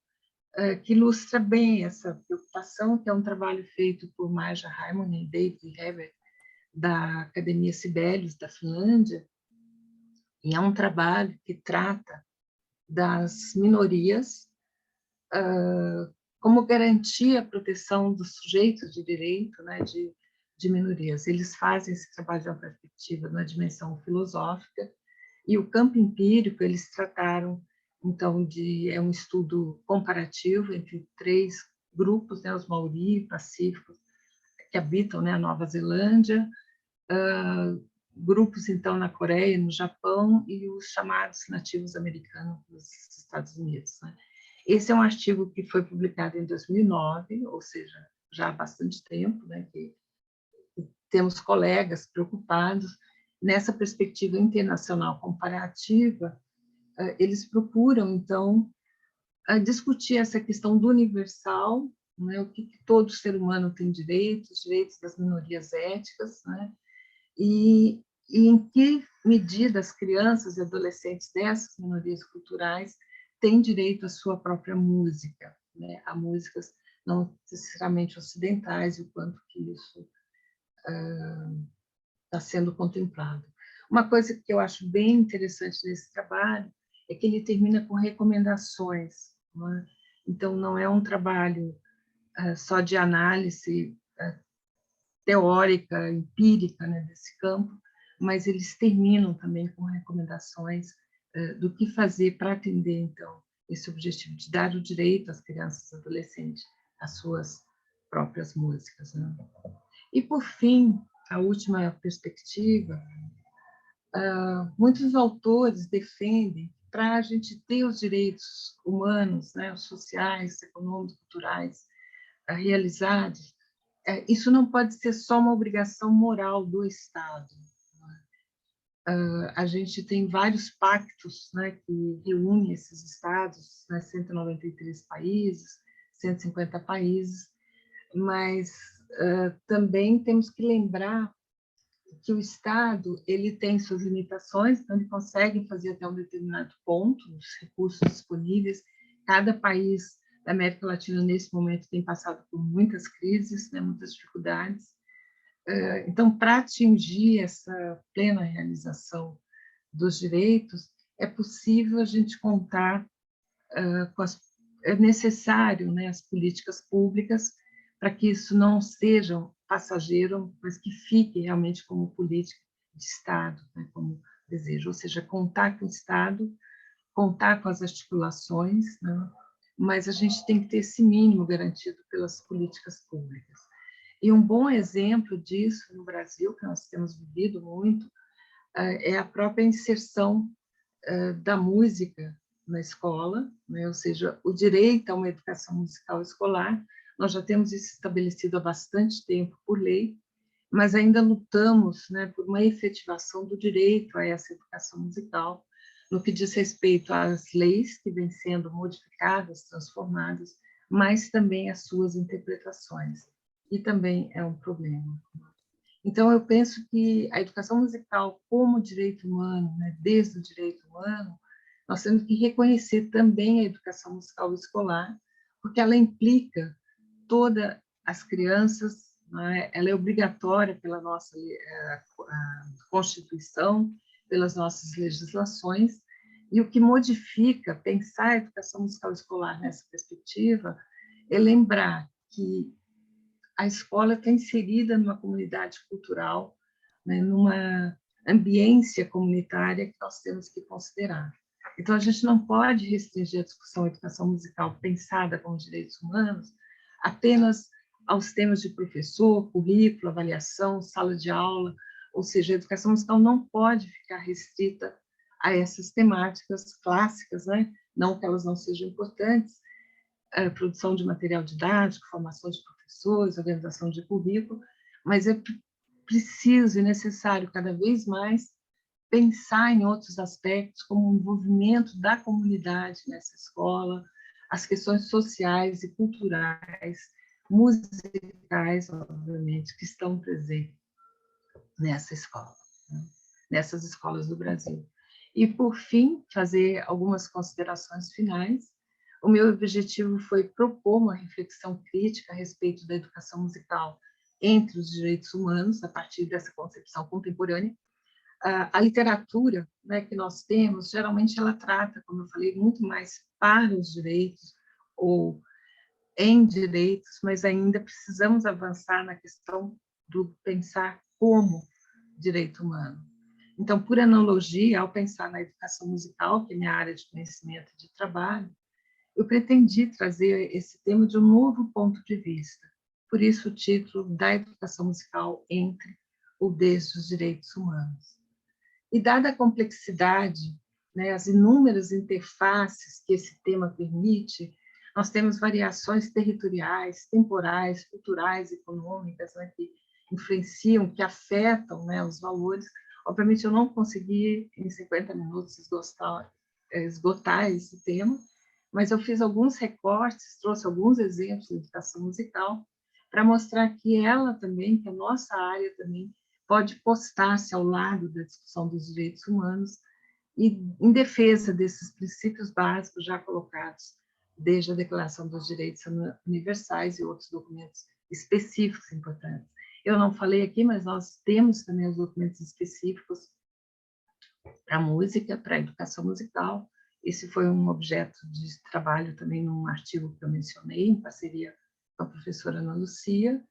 que ilustra bem essa preocupação, que é um trabalho feito por Maja Harmony e David Herbert, da Academia Sibelius, da Finlândia, e é um trabalho que trata das minorias como garantir a proteção dos sujeitos de direito, né, de minorias. Eles fazem esse trabalho de uma perspectiva, na dimensão filosófica, e o campo empírico eles trataram, então, é um estudo comparativo entre 3 grupos, né, os Maori pacíficos, que habitam, né, a Nova Zelândia, grupos, então, na Coreia, no Japão, e os chamados nativos americanos dos Estados Unidos. Né? Esse é um artigo que foi publicado em 2009, ou seja, já há bastante tempo, né, que temos colegas preocupados. Nessa perspectiva internacional comparativa, eles procuram, então, discutir essa questão do universal, né, o que todo ser humano tem direitos, os direitos das minorias étnicas, né, e em que medida as crianças e adolescentes dessas minorias culturais têm direito à sua própria música, né, a músicas não necessariamente ocidentais, e o quanto que isso está sendo contemplado. Uma coisa que eu acho bem interessante nesse trabalho é que ele termina com recomendações, não é? Então, não é um trabalho só de análise teórica, empírica, né, desse campo, mas eles terminam também com recomendações do que fazer para atender, então, esse objetivo de dar o direito às crianças e adolescentes às suas próprias músicas, né? E, por fim, a última perspectiva, muitos autores defendem que para a gente ter os direitos humanos, né, os sociais, econômicos, culturais, realizados, isso não pode ser só uma obrigação moral do Estado. A gente tem vários pactos, né, que reúnem esses estados, né, 193 países, 150 países, mas também temos que lembrar que o Estado ele tem suas limitações, então ele consegue fazer até um determinado ponto, os recursos disponíveis. Cada país da América Latina, nesse momento, tem passado por muitas crises, né, muitas dificuldades. Então, para atingir essa plena realização dos direitos, é possível a gente contar com as... É necessário, né, as políticas públicas para que isso não seja passageiro, mas que fique realmente como política de Estado, né, como desejo, ou seja, contar com o Estado, contar com as articulações, né, mas a gente tem que ter esse mínimo garantido pelas políticas públicas. E um bom exemplo disso no Brasil, que nós temos vivido muito, é a própria inserção da música na escola, né? Ou seja, o direito a uma educação musical escolar. Nós já temos isso estabelecido há bastante tempo por lei, mas ainda lutamos, né, por uma efetivação do direito a essa educação musical, no que diz respeito às leis que vêm sendo modificadas, transformadas, mas também às suas interpretações. E também é um problema. Então, eu penso que a educação musical como direito humano, né, desde o direito humano, nós temos que reconhecer também a educação musical escolar, porque ela implica todas as crianças, né, ela é obrigatória pela nossa Constituição, pelas nossas legislações, e o que modifica pensar a educação musical escolar nessa perspectiva é lembrar que a escola está inserida numa comunidade cultural, né, numa ambiência comunitária que nós temos que considerar. Então, a gente não pode restringir a discussão à educação musical pensada como direitos humanos apenas aos temas de professor, currículo, avaliação, sala de aula, ou seja, a educação musical não pode ficar restrita a essas temáticas clássicas, né? Não que elas não sejam importantes, produção de material didático, formação de professores, organização de currículo, mas é preciso e necessário cada vez mais pensar em outros aspectos, como o envolvimento da comunidade nessa escola, as questões sociais e culturais, musicais, obviamente, que estão presentes nessa escola, né? Nessas escolas do Brasil. E, por fim, fazer algumas considerações finais. O meu objetivo foi propor uma reflexão crítica a respeito da educação musical entre os direitos humanos, a partir dessa concepção contemporânea. A literatura, né, que nós temos, geralmente ela trata, como eu falei, muito mais para os direitos ou em direitos, mas ainda precisamos avançar na questão do pensar como direito humano. Então, por analogia, ao pensar na educação musical, que é minha área de conhecimento e de trabalho, eu pretendi trazer esse tema de um novo ponto de vista. Por isso o título da educação musical entre ou desde os direitos humanos. E dada a complexidade, né, as inúmeras interfaces que esse tema permite, nós temos variações territoriais, temporais, culturais, econômicas, né, que influenciam, que afetam, né, os valores. Obviamente, eu não consegui, em 50 minutos, esgotar esse tema, mas eu fiz alguns recortes, trouxe alguns exemplos de educação musical, para mostrar que ela também, que a nossa área também, pode postar-se ao lado da discussão dos direitos humanos e em defesa desses princípios básicos já colocados desde a Declaração dos Direitos Universais e outros documentos específicos importantes. Eu não falei aqui, mas nós temos também os documentos específicos para a música, para a educação musical. Esse foi um objeto de trabalho também num artigo que eu mencionei, em parceria com a professora Ana Lucia.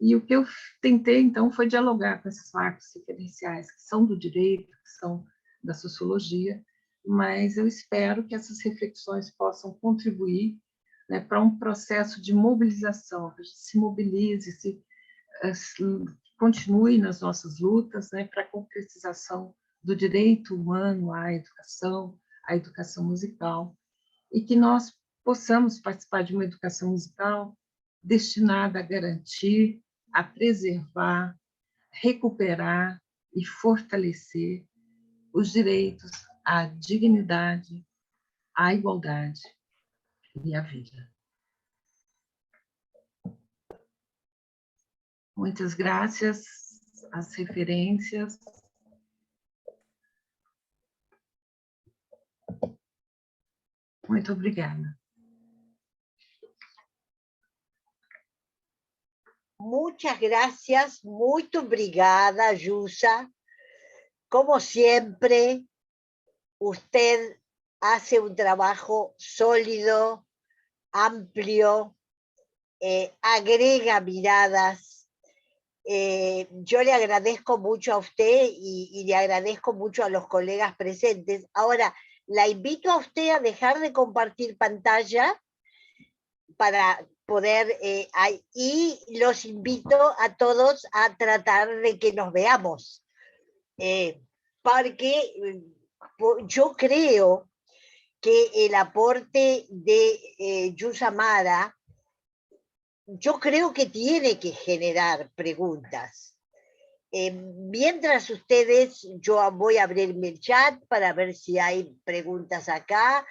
E o que eu tentei, então, foi dialogar com esses marcos referenciais que são do direito, que são da sociologia, mas eu espero que essas reflexões possam contribuir, né, para um processo de mobilização, que a gente se mobilize, continue nas nossas lutas, né, para a concretização do direito humano à educação musical, e que nós possamos participar de uma educação musical destinada a garantir, a preservar, recuperar e fortalecer os direitos à dignidade, à igualdade e à vida. Muitas graças às referências. Muito obrigada. Muchas gracias, muy obrigada, Yusa. Como siempre, usted hace un trabajo sólido, amplio, agrega miradas. Yo le agradezco mucho a usted y le agradezco mucho a los colegas presentes. Ahora, la invito a usted a dejar de compartir pantalla para poder, y los invito a todos a tratar de que nos veamos, porque yo creo que el aporte de Yusa Mara, yo creo que tiene que generar preguntas. Mientras ustedes, yo voy a abrirme el chat para ver si hay preguntas acá.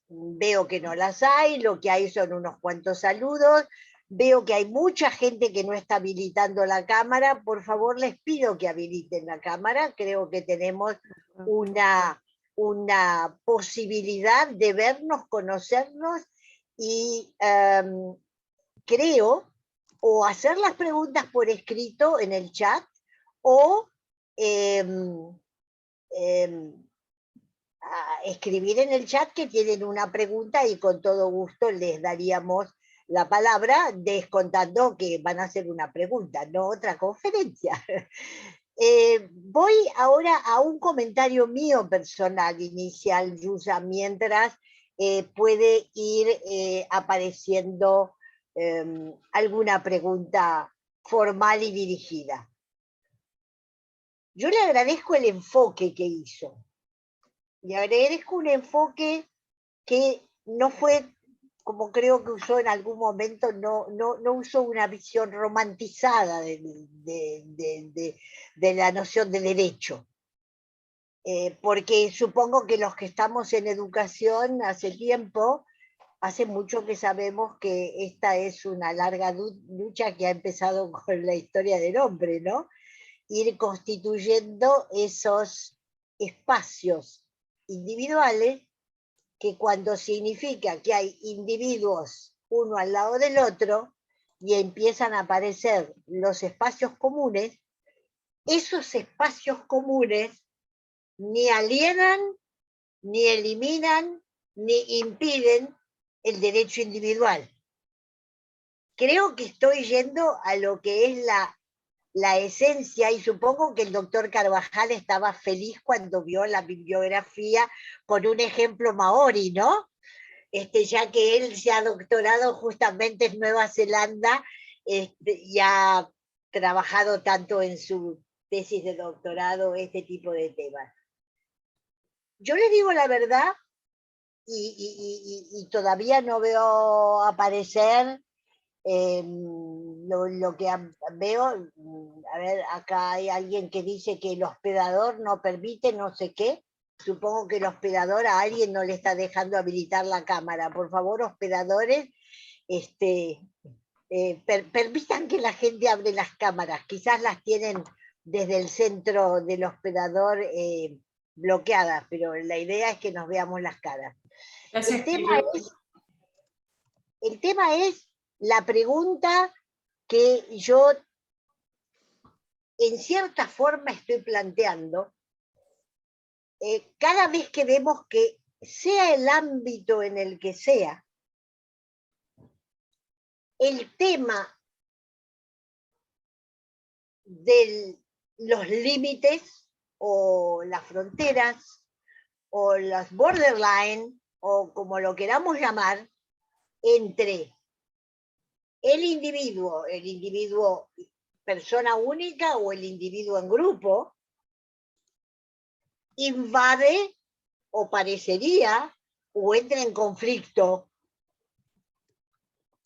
Veo que no las hay, lo que hay son unos cuantos saludos. Veo que hay mucha gente que no está habilitando la cámara. Por favor, les pido que habiliten la cámara. Creo que tenemos una posibilidad de vernos, conocernos y creo o hacer las preguntas por escrito en el chat o escribir en el chat que tienen una pregunta y con todo gusto les daríamos la palabra, descontando que van a hacer una pregunta, no otra conferencia. Voy ahora a un comentario mío personal inicial, Yusa, mientras puede ir apareciendo alguna pregunta formal y dirigida. Yo le agradezco el enfoque que hizo. Le agradezco un enfoque que no fue, como creo que usó en algún momento, no usó una visión romantizada de la noción de derecho. Porque supongo que los que estamos en educación hace tiempo, hace mucho que sabemos que esta es una larga lucha que ha empezado con la historia del hombre, ¿no? Ir constituyendo esos espacios individuales que cuando significa que hay individuos uno al lado del otro y empiezan a aparecer los espacios comunes, esos espacios comunes ni alienan, ni eliminan, ni impiden el derecho individual. Creo que estoy yendo a lo que es la esencia, y supongo que el doctor Carvajal estaba feliz cuando vio la bibliografía con un ejemplo maorí, ¿no? Ya que él se ha doctorado justamente en Nueva Zelanda y ha trabajado tanto en su tesis de doctorado este tipo de temas. Yo les digo la verdad, y todavía no veo aparecer Lo que veo, a ver, acá hay alguien que dice que el hospedador no permite no sé qué. Supongo que el hospedador a alguien no le está dejando habilitar la cámara. Por favor, hospedadores, permitan que la gente abre las cámaras. Quizás las tienen desde el centro del hospedador bloqueadas, pero la idea es que nos veamos las caras. El tema es la pregunta que yo en cierta forma estoy planteando. Cada vez que vemos que sea el ámbito en el que sea, el tema de los límites o las fronteras o las borderline o como lo queramos llamar, entre el individuo persona única o el individuo en grupo, invade o parecería o entra en conflicto.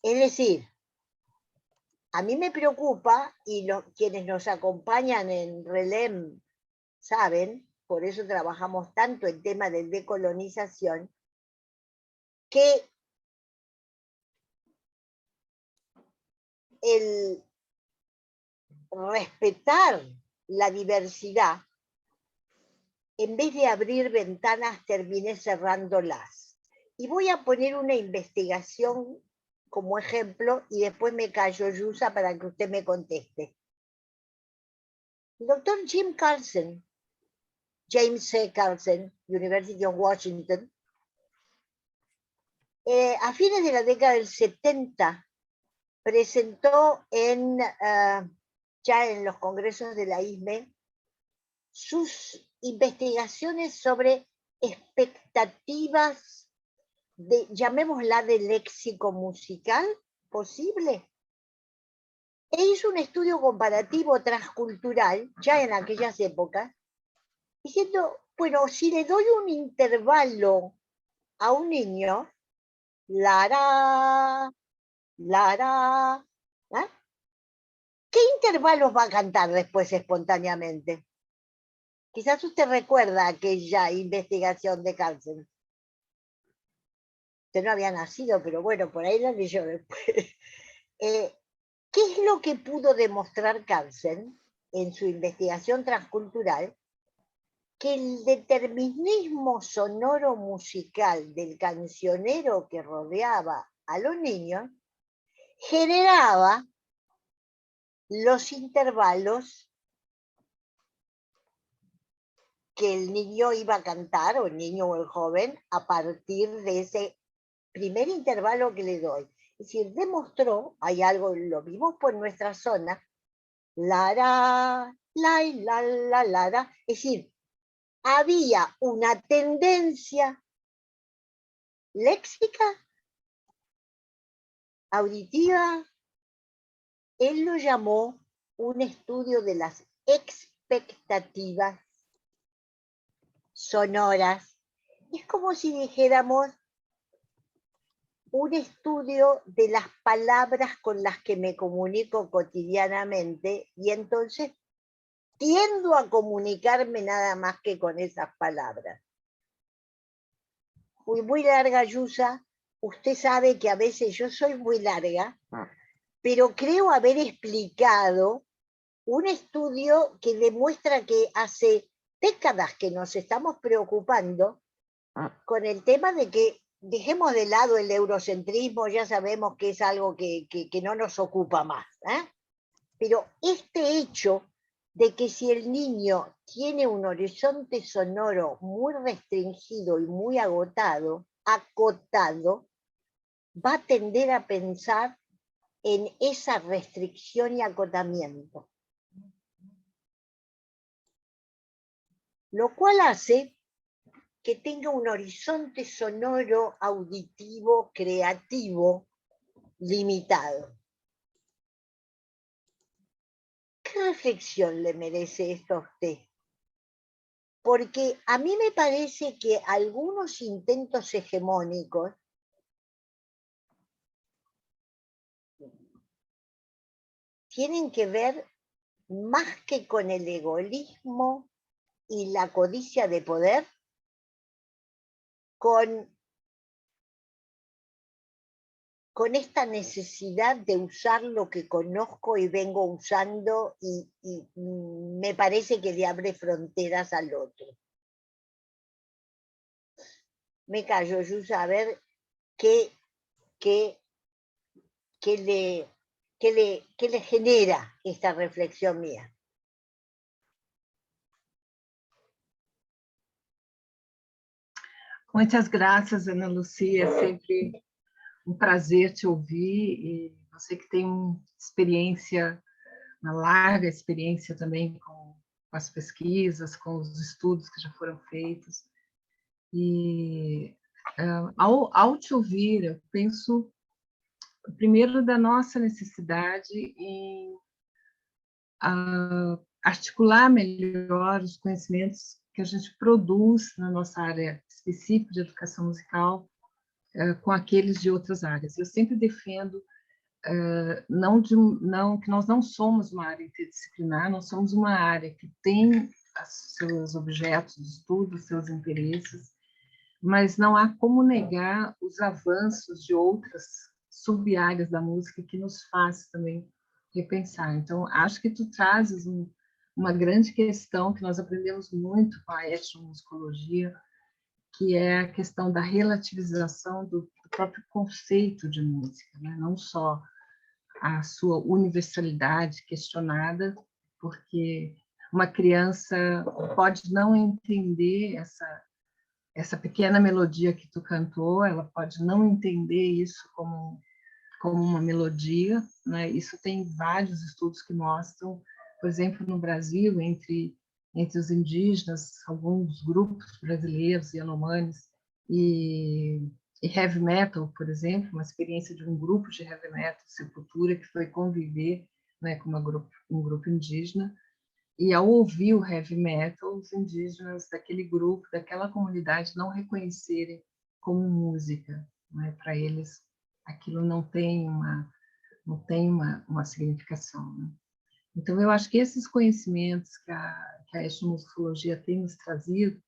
Es decir, a mí me preocupa, y quienes nos acompañan en RELEM saben, por eso trabajamos tanto en tema de decolonización, que el respetar la diversidad, en vez de abrir ventanas, terminé cerrándolas. Y voy a poner una investigación como ejemplo y después me callo, Yusa, para que usted me conteste. El doctor James C. Carlsen, University of Washington, a fines de la década del 70, presentó ya en los congresos de la ISME sus investigaciones sobre expectativas, llamémosla de léxico musical posible. E hizo un estudio comparativo transcultural, ya en aquellas épocas, diciendo, bueno, si le doy un intervalo a un niño, Lara, ¿eh? ¿Qué intervalos va a cantar después espontáneamente? Quizás usted recuerda aquella investigación de Carlsen. Usted no había nacido, pero bueno, por ahí la leyó después. ¿Qué es lo que pudo demostrar Carlsen en su investigación transcultural? Que el determinismo sonoro musical del cancionero que rodeaba a los niños generaba los intervalos que el niño iba a cantar, o el niño o el joven, a partir de ese primer intervalo que le doy. Es decir, demostró, hay algo, lo vimos por nuestra zona, la, es decir, había una tendencia léxica, auditiva, él lo llamó un estudio de las expectativas sonoras. Es como si dijéramos un estudio de las palabras con las que me comunico cotidianamente y entonces tiendo a comunicarme nada más que con esas palabras. Muy larga, Yusa. Usted sabe que a veces yo soy muy larga, pero creo haber explicado un estudio que demuestra que hace décadas que nos estamos preocupando con el tema de que dejemos de lado el eurocentrismo, ya sabemos que es algo que no nos ocupa más, pero este hecho de que si el niño tiene un horizonte sonoro muy restringido y muy acotado, va a tender a pensar en esa restricción y acotamiento. Lo cual hace que tenga un horizonte sonoro, auditivo, creativo, limitado. ¿Qué reflexión le merece esto a usted? Porque a mí me parece que algunos intentos hegemónicos tienen que ver más que con el egoísmo y la codicia de poder, con esta necesidad de usar lo que conozco y vengo usando y me parece que le abre fronteras al otro. Me callo, Yusa, a ver qué le genera esta reflexión mía. Muitas graças, Ana Lucia. É sempre um prazer te ouvir. E você que tem experiência, uma larga experiência também com as pesquisas, com os estudos que já foram feitos. E ao te ouvir, eu penso primeiro da nossa necessidade em articular melhor os conhecimentos que a gente produz na nossa área específica de educação musical com aqueles de outras áreas. Eu sempre defendo que nós não somos uma área interdisciplinar, nós somos uma área que tem seus objetos de estudo, seus interesses, mas não há como negar os avanços de outras sub-áreas da música que nos faz também repensar. Então, acho que tu trazes uma grande questão que nós aprendemos muito com a etnomusicologia, que é a questão da relativização do próprio conceito de música, né? Não só a sua universalidade questionada, porque uma criança pode não entender essa pequena melodia que tu cantou, ela pode não entender isso como uma melodia, né? Isso tem vários estudos que mostram, por exemplo, no Brasil, entre os indígenas, alguns grupos brasileiros, Yanomamis, e heavy metal, por exemplo, uma experiência de um grupo de heavy metal, Sepultura, que foi conviver, né, com um grupo indígena, e ao ouvir o heavy metal, os indígenas daquele grupo, daquela comunidade, não reconhecerem como música, né? Para eles, aquilo não tem uma significação, né? Então, eu acho que esses conhecimentos que a etnomusicologia tem nos trazido,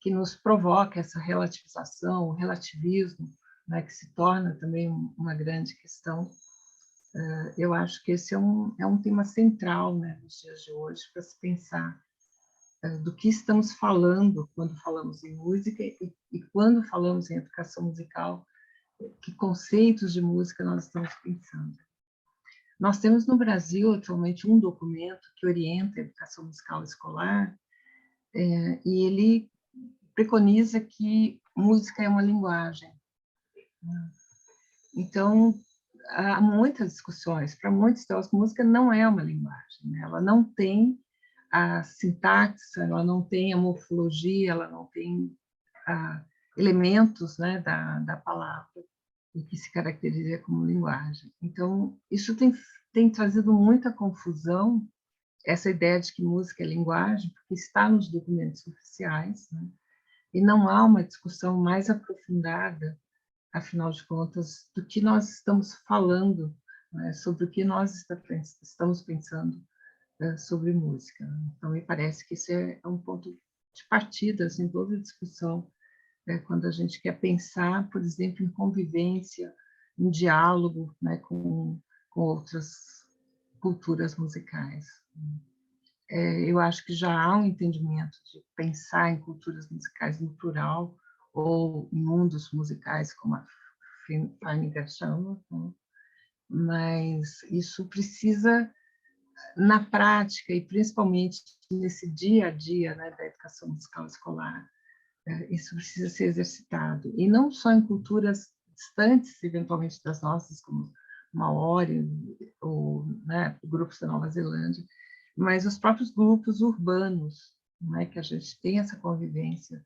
que nos provoca essa relativização, o relativismo, né, que se torna também uma grande questão, eu acho que esse é um tema central, né, nos dias de hoje, para se pensar do que estamos falando quando falamos em música e quando falamos em educação musical, que conceitos de música nós estamos pensando. Nós temos no Brasil atualmente um documento que orienta a educação musical escolar, e ele preconiza que música é uma linguagem. Então, há muitas discussões. Para muitos delas, música não é uma linguagem, né? Ela não tem a sintaxe, ela não tem a morfologia, ela não tem elementos, né, da palavra, o que se caracteriza como linguagem. Então, isso tem trazido muita confusão, essa ideia de que música é linguagem, porque está nos documentos oficiais, né? E não há uma discussão mais aprofundada, afinal de contas, do que nós estamos falando, né, sobre o que nós estamos pensando sobre música. Então, me parece que isso é um ponto de partida em toda a discussão, quando a gente quer pensar, por exemplo, em convivência, em diálogo, né, com outras culturas musicais. Eu acho que já há um entendimento de pensar em culturas musicais no plural, ou em mundos musicais, como a Feininger chama, né? Mas isso precisa, na prática, e principalmente nesse dia a dia, né, da educação musical escolar, isso precisa ser exercitado. E não só em culturas distantes, eventualmente, das nossas, como Maori, ou, né, grupos da Nova Zelândia, mas os próprios grupos urbanos, né, que a gente tem essa convivência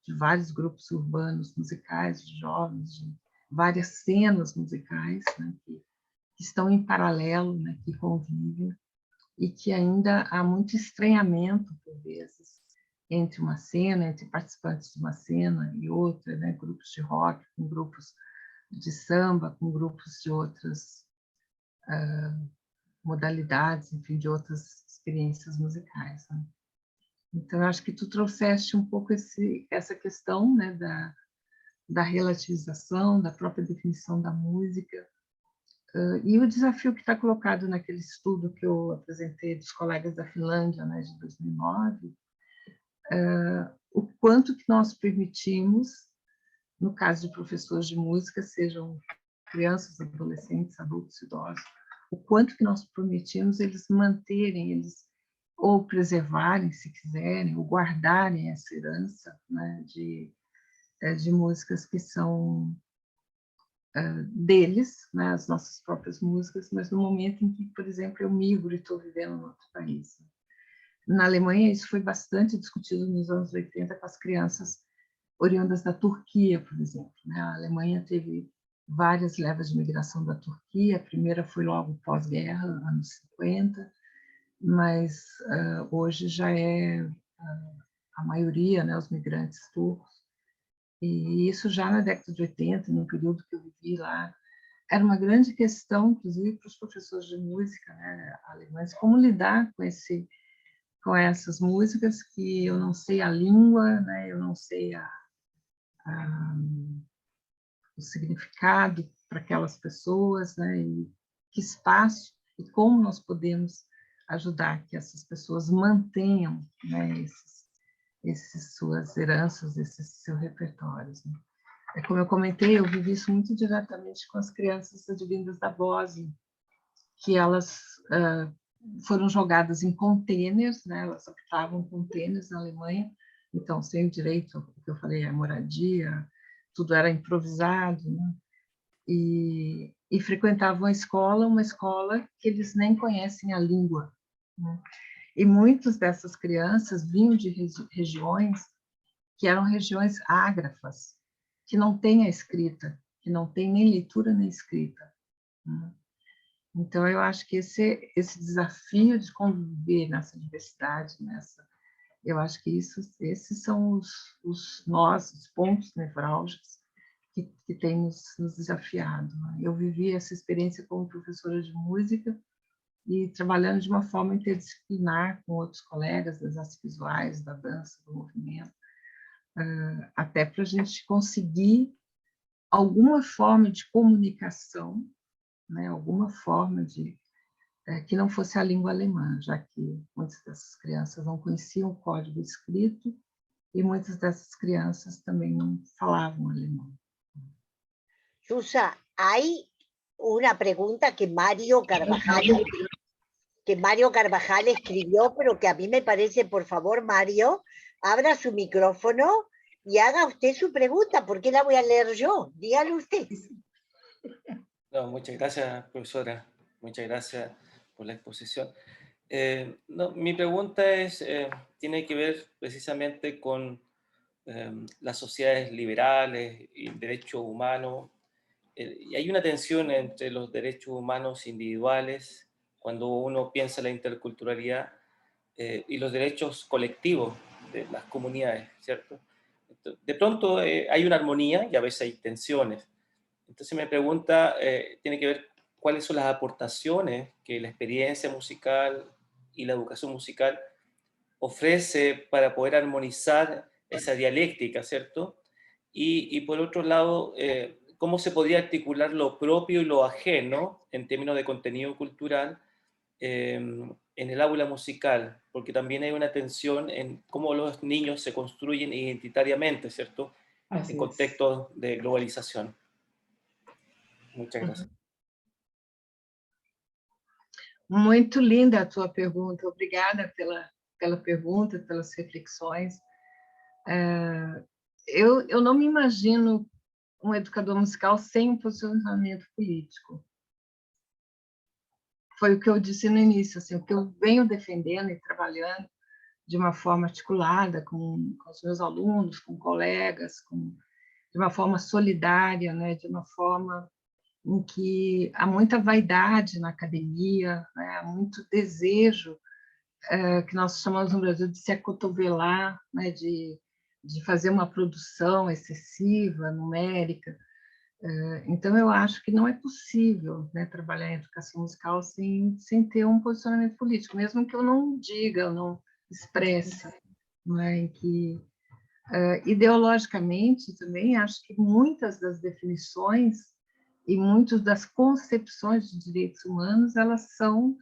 de vários grupos urbanos musicais, de jovens, de várias cenas musicais, né, que estão em paralelo, né, que convivem, e que ainda há muito estranhamento, por vezes, entre uma cena, entre participantes de uma cena e outra, né, grupos de rock, com grupos de samba, com grupos de outras modalidades, enfim, de outras experiências musicais, né? Então, eu acho que tu trouxeste um pouco essa questão, né, da relativização, da própria definição da música, e o desafio que está colocado naquele estudo que eu apresentei dos colegas da Finlândia, né, de 2009, o quanto que nós permitimos, no caso de professores de música, sejam crianças, adolescentes, adultos, idosos, o quanto que nós permitimos eles manterem, eles ou preservarem, se quiserem, ou guardarem essa herança, né, de músicas que são deles, né, as nossas próprias músicas, mas no momento em que, por exemplo, eu migro e estou vivendo em outro país. Na Alemanha, isso foi bastante discutido nos anos 80 com as crianças oriundas da Turquia, por exemplo, né? A Alemanha teve várias levas de migração da Turquia, a primeira foi logo pós-guerra, anos 50, mas hoje já é a maioria, né, os migrantes turcos, e isso já na década de 80, no período que eu vivi lá, era uma grande questão, inclusive para os professores de música, né, alemães, como lidar com essas músicas que eu não sei a língua, né, eu não sei o significado para aquelas pessoas, né, e que espaço e como nós podemos ajudar que essas pessoas mantenham, né, esses suas heranças, esses seus repertórios, né? É como eu comentei, eu vivi isso muito diretamente com as crianças advindas da Bósnia, que elas foram jogadas em contêineres, né? Elas habitavam contêineres na Alemanha, então sem o direito, o que eu falei, a moradia, tudo era improvisado, né? E frequentavam a escola, uma escola que eles nem conhecem a língua, né? E muitas dessas crianças vinham de regiões que eram regiões ágrafas, que não têm a escrita, que não tem nem leitura nem escrita, né? Então, eu acho que esse desafio de conviver nessa diversidade, eu acho que esses são os pontos nevrálgicos que têm nos desafiado, né? Eu vivi essa experiência como professora de música e trabalhando de uma forma interdisciplinar com outros colegas das artes visuais, da dança, do movimento, até para a gente conseguir alguma forma de comunicação, né? Alguma forma que não fosse a língua alemã, já que muitas dessas crianças não conheciam o código escrito e muitas dessas crianças também não falavam alemão. Susa, hay una pregunta que Mario Carvajal escribió, pero que a mí me parece, por favor, Mario, abra su micrófono y haga usted su pregunta. ¿Por qué la voy a leer yo? Dígalo usted. No, muchas gracias, profesora. Muchas gracias por la exposición. No, mi pregunta tiene que ver precisamente con las sociedades liberales y derechos humanos. Y hay una tensión entre los derechos humanos individuales, cuando uno piensa en la interculturalidad, y los derechos colectivos de las comunidades, ¿cierto? De pronto hay una armonía y a veces hay tensiones. Entonces mi pregunta tiene que ver cuáles son las aportaciones que la experiencia musical y la educación musical ofrece para poder armonizar esa dialéctica, ¿cierto? Y por otro lado, cómo se podría articular lo propio y lo ajeno en términos de contenido cultural en el aula musical, porque también hay una tensión en cómo los niños se construyen identitariamente, ¿cierto? En contextos de globalización. Muchas gracias. Muito linda a tua pergunta, obrigada pela pergunta, pelas reflexões. Eu não me imagino um educador musical sem um posicionamento político. Foi o que eu disse no início, assim, o que eu venho defendendo e trabalhando de uma forma articulada com os meus alunos, com colegas, de uma forma solidária, né, de uma forma em que há muita vaidade na academia, né, há muito desejo, que nós chamamos no Brasil de se acotovelar, né, de fazer uma produção excessiva, numérica, Então, eu acho que não é possível, né, trabalhar em educação musical sem ter um posicionamento político, mesmo que eu não diga, eu não expresse, não é, em que ideologicamente também acho que muitas das definições e muitas das concepções de direitos humanos, elas são,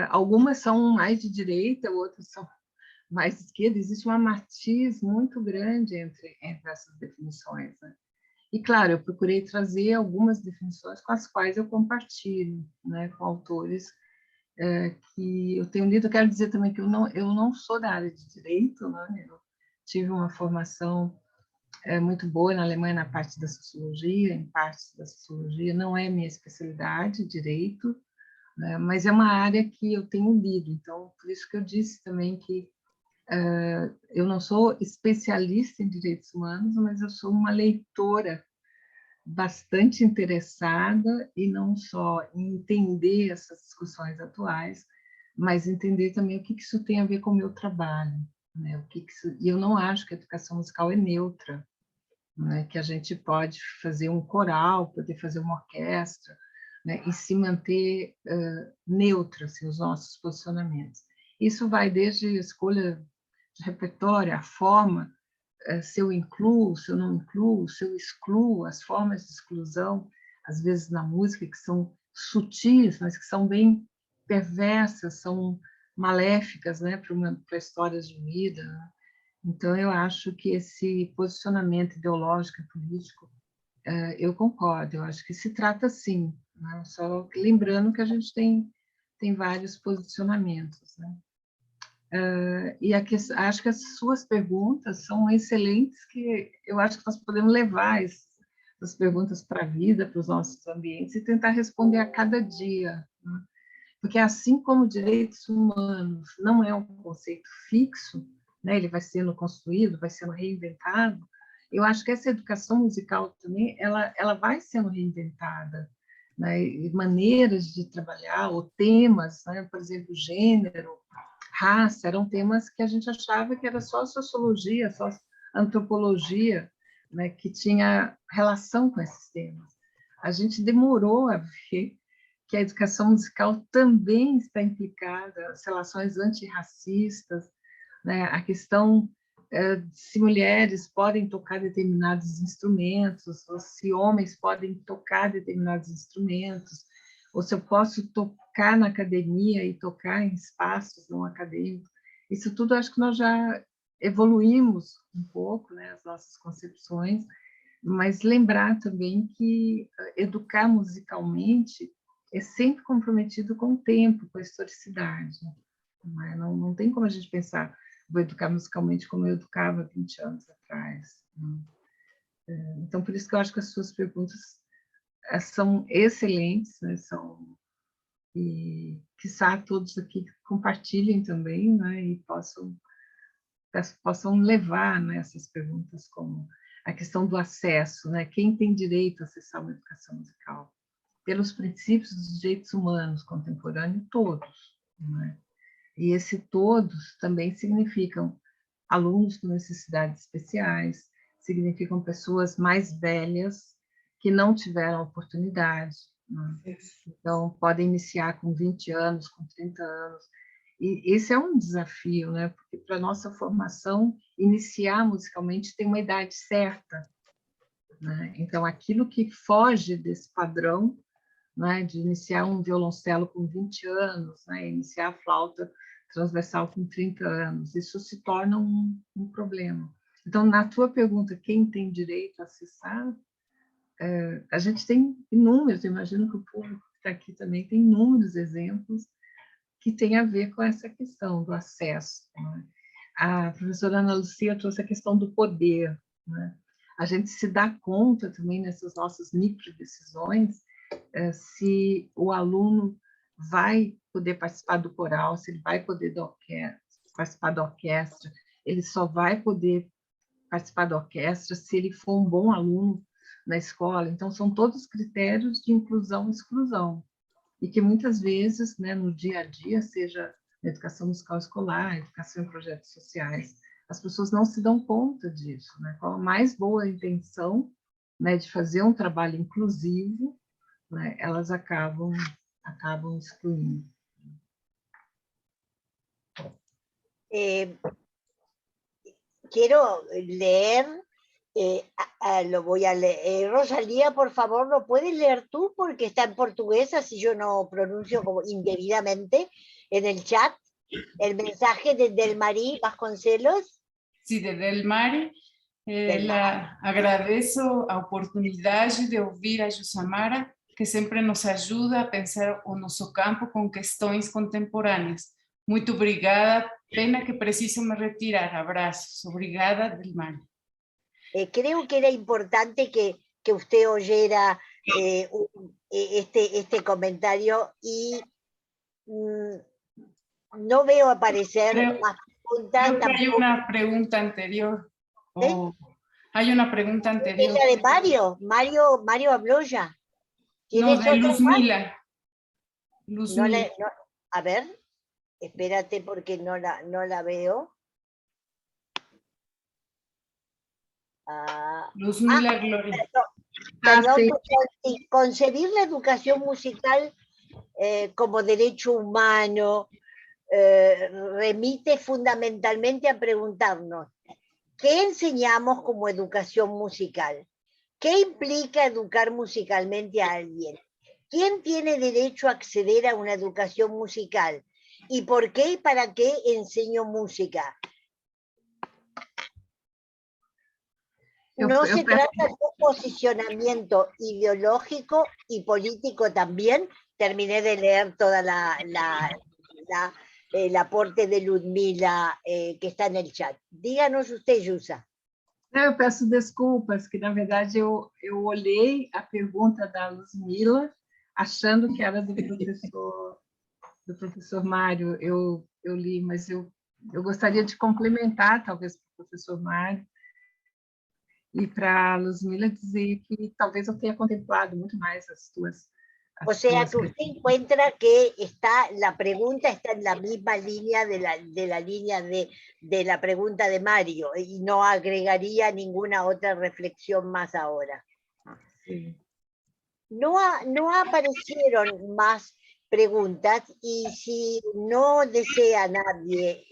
algumas são mais de direita, outras são mais de esquerda, existe uma matiz muito grande entre essas definições, né? E, claro, eu procurei trazer algumas definições com as quais eu compartilho, né, com autores que eu tenho lido. Eu quero dizer também que eu não sou da área de direito, né? Eu tive uma formação muito boa na Alemanha na parte da sociologia, em parte da sociologia, não é minha especialidade, direito, né, mas é uma área que eu tenho lido, então, por isso que eu disse também que eu não sou especialista em direitos humanos, mas eu sou uma leitora bastante interessada, e não só em entender essas discussões atuais, mas entender também o que isso tem a ver com o meu trabalho, né? E eu não acho que a educação musical é neutra, né? Que a gente pode fazer um coral, poder fazer uma orquestra, né? E se manter neutra, assim, os nossos posicionamentos. Isso vai desde a escolha de repertório, a forma, se eu incluo, se eu não incluo, se eu excluo, as formas de exclusão, às vezes na música, que são sutis, mas que são bem perversas, são maléficas, né, para histórias de vida, né? Então, eu acho que esse posicionamento ideológico e político, eu concordo, eu acho que se trata, sim, né? Só lembrando que a gente tem vários posicionamentos, né? E acho que as suas perguntas são excelentes, que eu acho que nós podemos levar essas perguntas para a vida, para os nossos ambientes, e tentar responder a cada dia, né? Porque assim como direitos humanos não é um conceito fixo, né, ele vai sendo construído, vai sendo reinventado, eu acho que essa educação musical também, ela vai sendo reinventada, né, e maneiras de trabalhar, ou temas, né, por exemplo, gênero, raça, eram temas que a gente achava que era só sociologia, só antropologia, né, que tinha relação com esses temas. A gente demorou a ver que a educação musical também está implicada, as relações antirracistas, né, a questão se mulheres podem tocar determinados instrumentos, ou se homens podem tocar determinados instrumentos, ou se eu posso tocar na academia e tocar em espaços não acadêmicos. Isso tudo acho que nós já evoluímos um pouco, né, as nossas concepções, mas lembrar também que educar musicalmente é sempre comprometido com o tempo, com a historicidade. Não tem como a gente pensar, vou educar musicalmente como eu educava 20 anos atrás. Então, por isso que eu acho que as suas perguntas são excelentes, né? E quiçá todos aqui compartilhem também, né? E possam levar, né, essas perguntas, como a questão do acesso, né? Quem tem direito a acessar uma educação musical? Pelos princípios dos direitos humanos contemporâneos, todos, né? E esse todos também significam alunos com necessidades especiais, significam pessoas mais velhas que não tiveram oportunidade, né? Então, podem iniciar com 20 anos, com 30 anos. E esse é um desafio, né? Porque para a nossa formação, iniciar musicalmente tem uma idade certa, né? Então, aquilo que foge desse padrão, né, de iniciar um violoncelo com 20 anos, né, iniciar a flauta transversal com 30 anos, isso se torna um problema. Então, na tua pergunta, quem tem direito a acessar, a gente tem inúmeros, imagino que o público que está aqui também tem inúmeros exemplos que tem a ver com essa questão do acesso, né? A professora Ana Lucia trouxe a questão do poder, né? A gente se dá conta também nessas nossas microdecisões se o aluno vai poder participar do coral, se ele vai poder participar da orquestra, ele só vai poder participar da orquestra se ele for um bom aluno na escola. Então, são todos critérios de inclusão e exclusão, e que muitas vezes, né, no dia a dia, seja na educação musical escolar, educação em projetos sociais, as pessoas não se dão conta disso, né? Com a mais boa intenção, né, de fazer um trabalho inclusivo, né, elas acabam excluindo. Quiero leer, lo voy a leer. Rosalía, por favor, ¿lo puedes leer tú? Porque está en portugués, así yo no pronuncio como indebidamente en el chat. El mensaje de Delmarí Vasconcelos. Sí, de Delmari. Agradeço a oportunidade de ouvir a Jussamara, que sempre nos ajuda a pensar o nosso campo com questões contemporâneas. Muito obrigada. Pena que preciso me retirar. Abraços. Obrigada, Delmari. Creo que era importante que usted oyera este comentario y no veo aparecer más preguntas. Creo que hay una pregunta anterior. ¿Sí? Hay una pregunta anterior. ¿Es la de Mario? Mario habló ya. No, de Luzmila. Luzmila. A ver, espérate porque no la veo. Luzmila Gloria. Perdón, concebir la educación musical como derecho humano remite fundamentalmente a preguntarnos ¿qué enseñamos como educación musical? ¿Qué implica educar musicalmente a alguien? ¿Quién tiene derecho a acceder a una educación musical? ¿Y por qué y para qué enseño música? No se trata de un posicionamiento ideológico y político también. Terminé de leer toda el aporte de Ludmila que está en el chat. Díganos usted, Yusa. Eu peço desculpas, que na verdade eu olhei a pergunta da Luzmila, achando que era do professor Mário. Eu li, mas eu gostaria de complementar, talvez, para o professor Mário, e para a Luzmila dizer que talvez eu tenha contemplado muito mais as tuas. O sea que usted encuentra que la pregunta está en la misma línea de la línea de la pregunta de Mario y no agregaría ninguna otra reflexión más ahora. Sí. No aparecieron más preguntas y si no desea nadie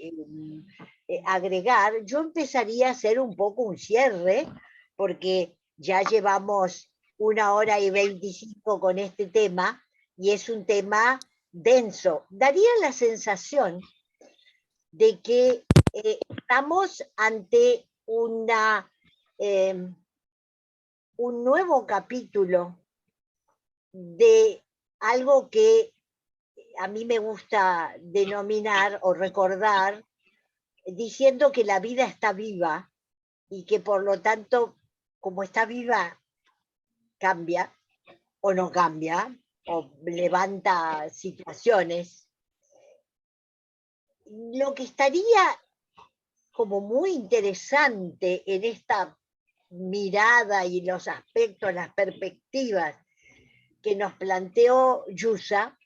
agregar, yo empezaría a hacer un poco un cierre porque ya llevamos 1 hora y 25 con este tema, y es un tema denso. Daría la sensación de que estamos ante un nuevo capítulo de algo que a mí me gusta denominar o recordar, diciendo que la vida está viva y que por lo tanto, como está viva, cambia o no cambia, o levanta situaciones. Lo que estaría como muy interesante en esta mirada y los aspectos, las perspectivas que nos planteó Yusa,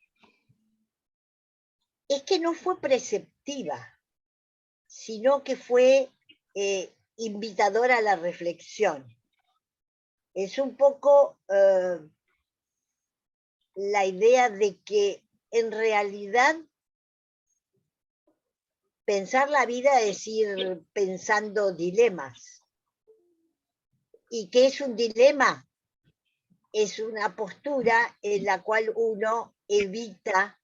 es que no fue preceptiva, sino que fue invitadora a la reflexión. Es un poco la idea de que en realidad pensar la vida es ir pensando dilemas. ¿Y qué es un dilema? Es una postura en la cual uno evita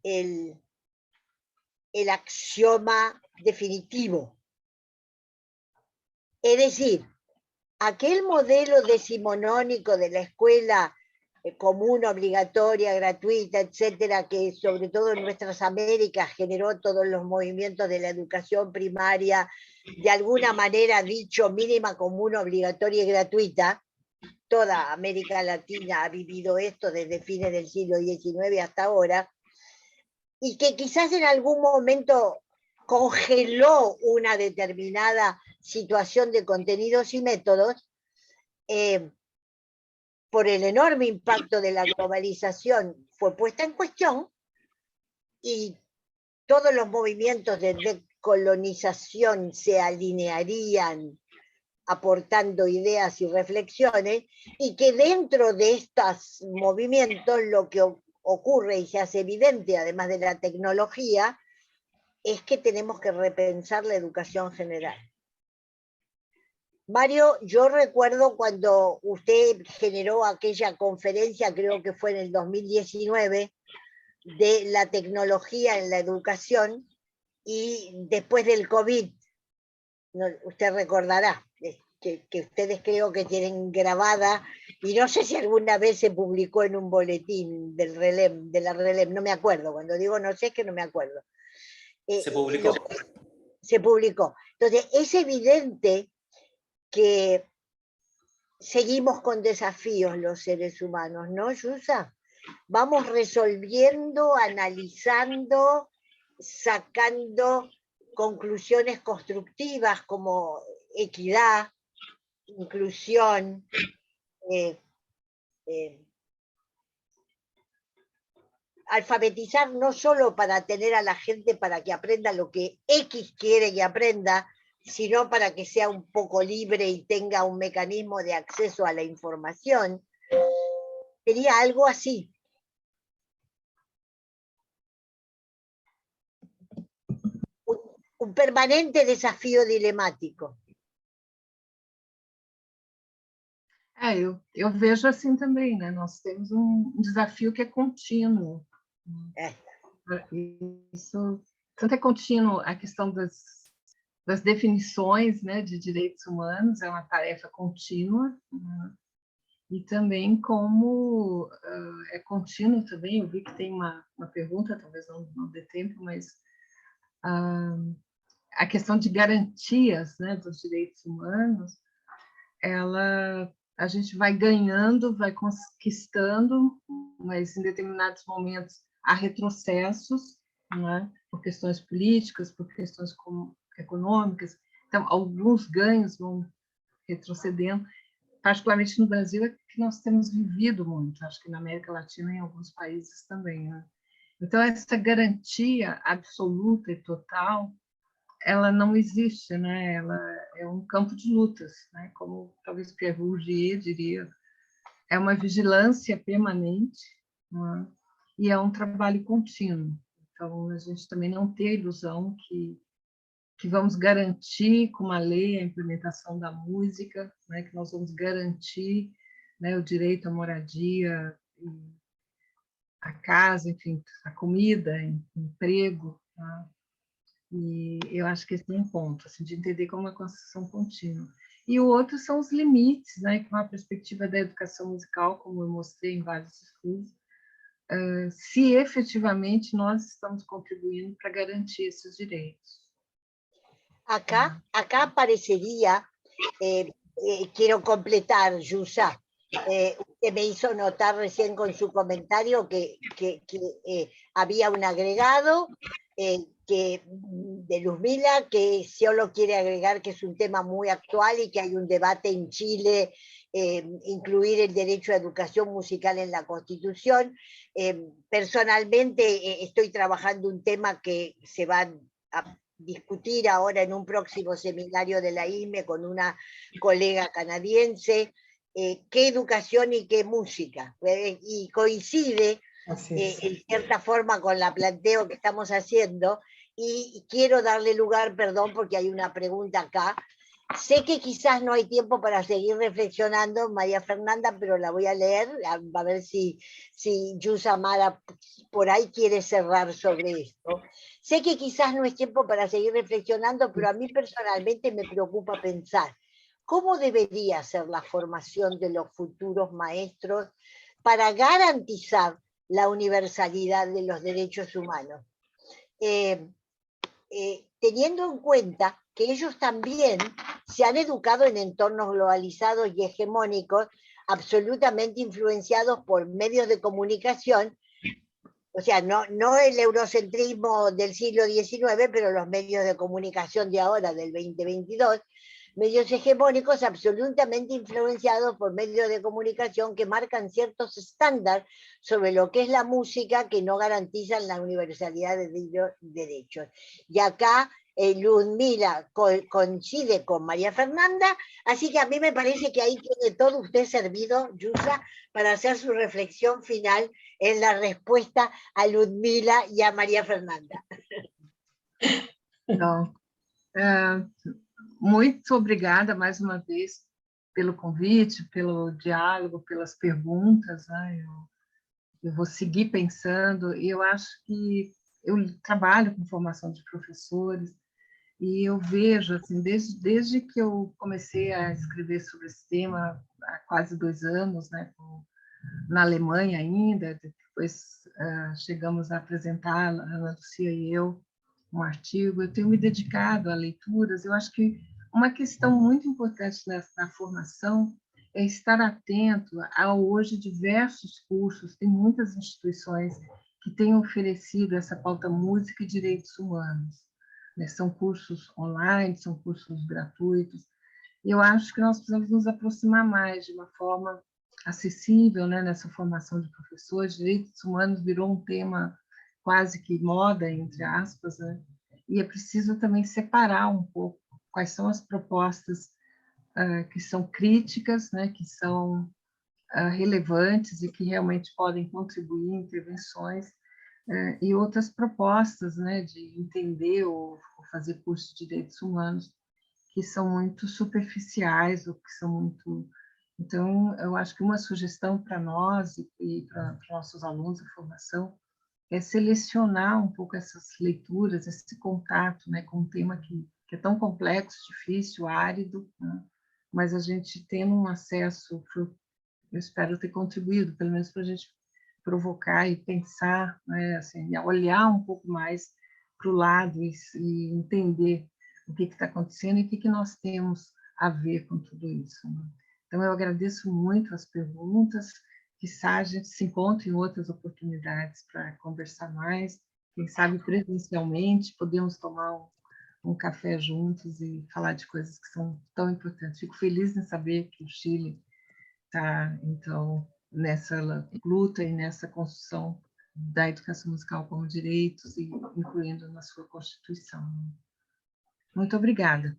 el axioma definitivo. Es decir, aquel modelo decimonónico de la escuela común, obligatoria, gratuita, etcétera, que sobre todo en nuestras Américas generó todos los movimientos de la educación primaria, de alguna manera dicho mínima, común, obligatoria y gratuita. Toda América Latina ha vivido esto desde fines del siglo XIX hasta ahora, y que quizás en algún momento congeló una determinada situación de contenidos y métodos, por el enorme impacto de la globalización fue puesta en cuestión, y todos los movimientos de decolonización se alinearían aportando ideas y reflexiones, y que dentro de estos movimientos lo que ocurre y se hace evidente, además de la tecnología, es que tenemos que repensar la educación general. Mario, yo recuerdo cuando usted generó aquella conferencia, creo que fue en el 2019, de la tecnología en la educación, y después del COVID, usted recordará, que ustedes creo que tienen grabada, y no sé si alguna vez se publicó en un boletín del RELEM, de la RELEM, no me acuerdo, cuando digo no sé es que no me acuerdo. Se publicó. Se publicó. Entonces, es evidente que seguimos con desafíos los seres humanos, ¿no, Yusa? Vamos resolviendo, analizando, sacando conclusiones constructivas como equidad, inclusión, alfabetizar no solo para tener a la gente para que aprenda lo que X quiere que aprenda, sino para que sea un poco libre y tenga un mecanismo de acceso a la información. Sería algo así. Un permanente desafio dilemático. Eu vejo assim também, né? Nós temos desafio que é contínuo. Isso tanto é contínuo a questão das definições, né, de direitos humanos, é uma tarefa contínua, né? E também como é contínuo também, eu vi que tem uma pergunta, talvez não dê tempo, mas a questão de garantias, né, dos direitos humanos, a gente vai ganhando, vai conquistando, mas em determinados momentos há retrocessos, né, por questões políticas, por questões econômicas. Então, alguns ganhos vão retrocedendo. Particularmente no Brasil, é que nós temos vivido muito, acho que na América Latina e em alguns países também, né? Então, essa garantia absoluta e total, ela não existe, né? Ela é um campo de lutas, né? Como talvez Pierre Bourdieu diria, é uma vigilância permanente, né? E é um trabalho contínuo. Então, a gente também não tem a ilusão que vamos garantir com uma lei a implementação da música, né, que nós vamos garantir, né, o direito à moradia, à casa, enfim, a comida, emprego. Tá? E eu acho que esse é um ponto, assim, de entender como uma construção contínua. E o outro são os limites, né, com a perspectiva da educação musical, como eu mostrei em vários estudos, se efetivamente nós estamos contribuindo para garantir esses direitos. Acá parecería, quiero completar, Yusa, usted me hizo notar recién con su comentario que había un agregado de Luzmila que solo quiere agregar que es un tema muy actual y que hay un debate en Chile, incluir el derecho a educación musical en la Constitución. Personalmente estoy trabajando un tema que se va a discutir ahora en un próximo seminario de la IME con una colega canadiense, qué educación y qué música, y coincide en cierta forma con la planteo que estamos haciendo, y quiero darle lugar, perdón, porque hay una pregunta acá. Sé que quizás no hay tiempo para seguir reflexionando, María Fernanda, pero la voy a leer, a ver si Yusa Mara por ahí quiere cerrar sobre esto. Sé que quizás no es tiempo para seguir reflexionando, pero a mí personalmente me preocupa pensar cómo debería ser la formación de los futuros maestros para garantizar la universalidad de los derechos humanos. Teniendo en cuenta que ellos también se han educado en entornos globalizados y hegemónicos, absolutamente influenciados por medios de comunicación, o sea, no el eurocentrismo del siglo XIX, pero los medios de comunicación de ahora, del 2022, medios hegemónicos absolutamente influenciados por medios de comunicación que marcan ciertos estándares sobre lo que es la música que no garantizan la universalidad de los derechos. Y acá Ludmila coincide con María Fernanda, así que a mí me parece que ahí tiene todo usted servido, Yusa, para hacer su reflexión final en la respuesta a Ludmila y a María Fernanda. Então, muito obrigada mais uma vez pelo convite, pelo diálogo, pelas perguntas, né? Eu vou seguir pensando, e eu acho que eu trabalho com formação de professores, e eu vejo, assim, desde que eu comecei a escrever sobre esse tema, há quase 2 anos, né, na Alemanha ainda, depois chegamos a apresentar, a Ana Lucia e eu, um artigo, eu tenho me dedicado a leituras. Eu acho que uma questão muito importante na formação é estar atento a hoje diversos cursos, tem muitas instituições que têm oferecido essa pauta música e direitos humanos, né? São cursos online, são cursos gratuitos, e eu acho que nós precisamos nos aproximar mais de uma forma acessível, né, nessa formação de professores. Direitos humanos virou um tema quase que moda, entre aspas, né? E é preciso também separar um pouco quais são as propostas que são críticas, né, que são relevantes e que realmente podem contribuir em intervenções, e outras propostas, né, de entender ou fazer curso de direitos humanos que são muito superficiais ou que são muito... Então, eu acho que uma sugestão para nós e para nossos alunos de formação é selecionar um pouco essas leituras, esse contato, né, com um tema que é tão complexo, difícil, árido, né? Mas a gente tendo um acesso, eu espero ter contribuído, pelo menos para a gente provocar e pensar, né, assim, olhar um pouco mais para o lado e entender o que está acontecendo e o que nós temos a ver com tudo isso, né? Então, eu agradeço muito as perguntas, quizá a gente se encontre em outras oportunidades para conversar mais, quem sabe presencialmente, podemos tomar um café juntos e falar de coisas que são tão importantes. Fico feliz em saber que o Chile está, então, nessa luta e nessa construção da educação musical como direitos, e incluindo na sua Constituição. Muito obrigada.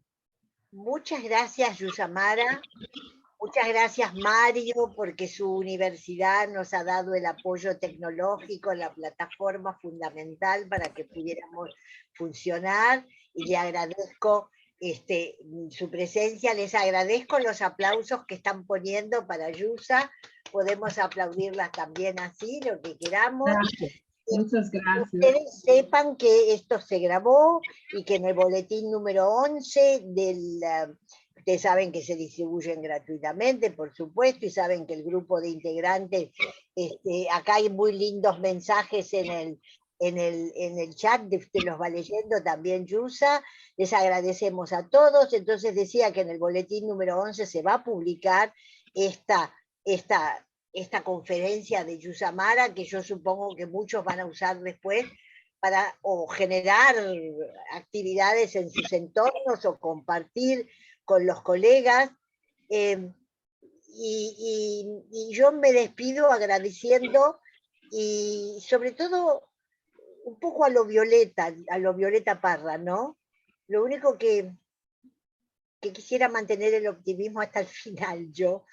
Muchas gracias, Yusamara. Muchas gracias, Mario, porque su universidad nos ha dado el apoyo tecnológico, la plataforma fundamental para que pudiéramos funcionar, y le agradezco su presencia. Les agradezco los aplausos que están poniendo para Yusa. Podemos aplaudirlas también así, lo que queramos. Gracias. Muchas gracias. Ustedes sepan que esto se grabó y que en el boletín número 11 ustedes saben que se distribuyen gratuitamente, por supuesto, y saben que el grupo de integrantes, acá hay muy lindos mensajes en el chat, usted los va leyendo también, Yusa, les agradecemos a todos. Entonces decía que en el boletín número 11 se va a publicar esta conferencia de Yusamara, que yo supongo que muchos van a usar después para o generar actividades en sus entornos o compartir con los colegas, y yo me despido agradeciendo, y sobre todo un poco a lo Violeta Parra, ¿no? Lo único que quisiera mantener el optimismo hasta el final yo,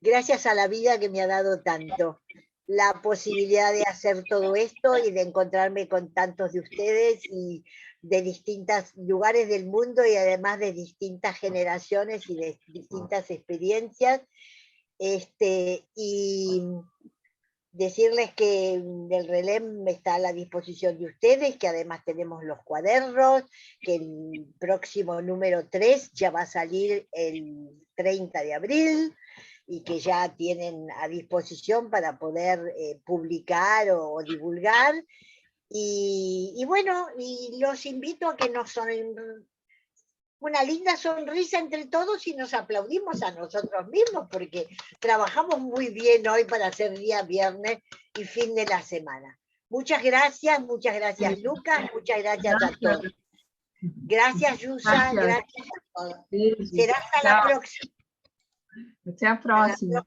gracias a la vida que me ha dado tanto, la posibilidad de hacer todo esto y de encontrarme con tantos de ustedes y de distintos lugares del mundo, y además de distintas generaciones y de distintas experiencias, y decirles que el RELEM está a la disposición de ustedes, que además tenemos los cuadernos, que el próximo número 3 ya va a salir el 30 de abril, y que ya tienen a disposición para poder publicar o divulgar. Y bueno, y los invito a que nos una linda sonrisa entre todos y nos aplaudimos a nosotros mismos, porque trabajamos muy bien hoy para hacer día viernes y fin de la semana. Muchas gracias Lucas, muchas gracias a todos. Gracias, Yusa, gracias a todos. Será hasta la próxima. Até a próxima.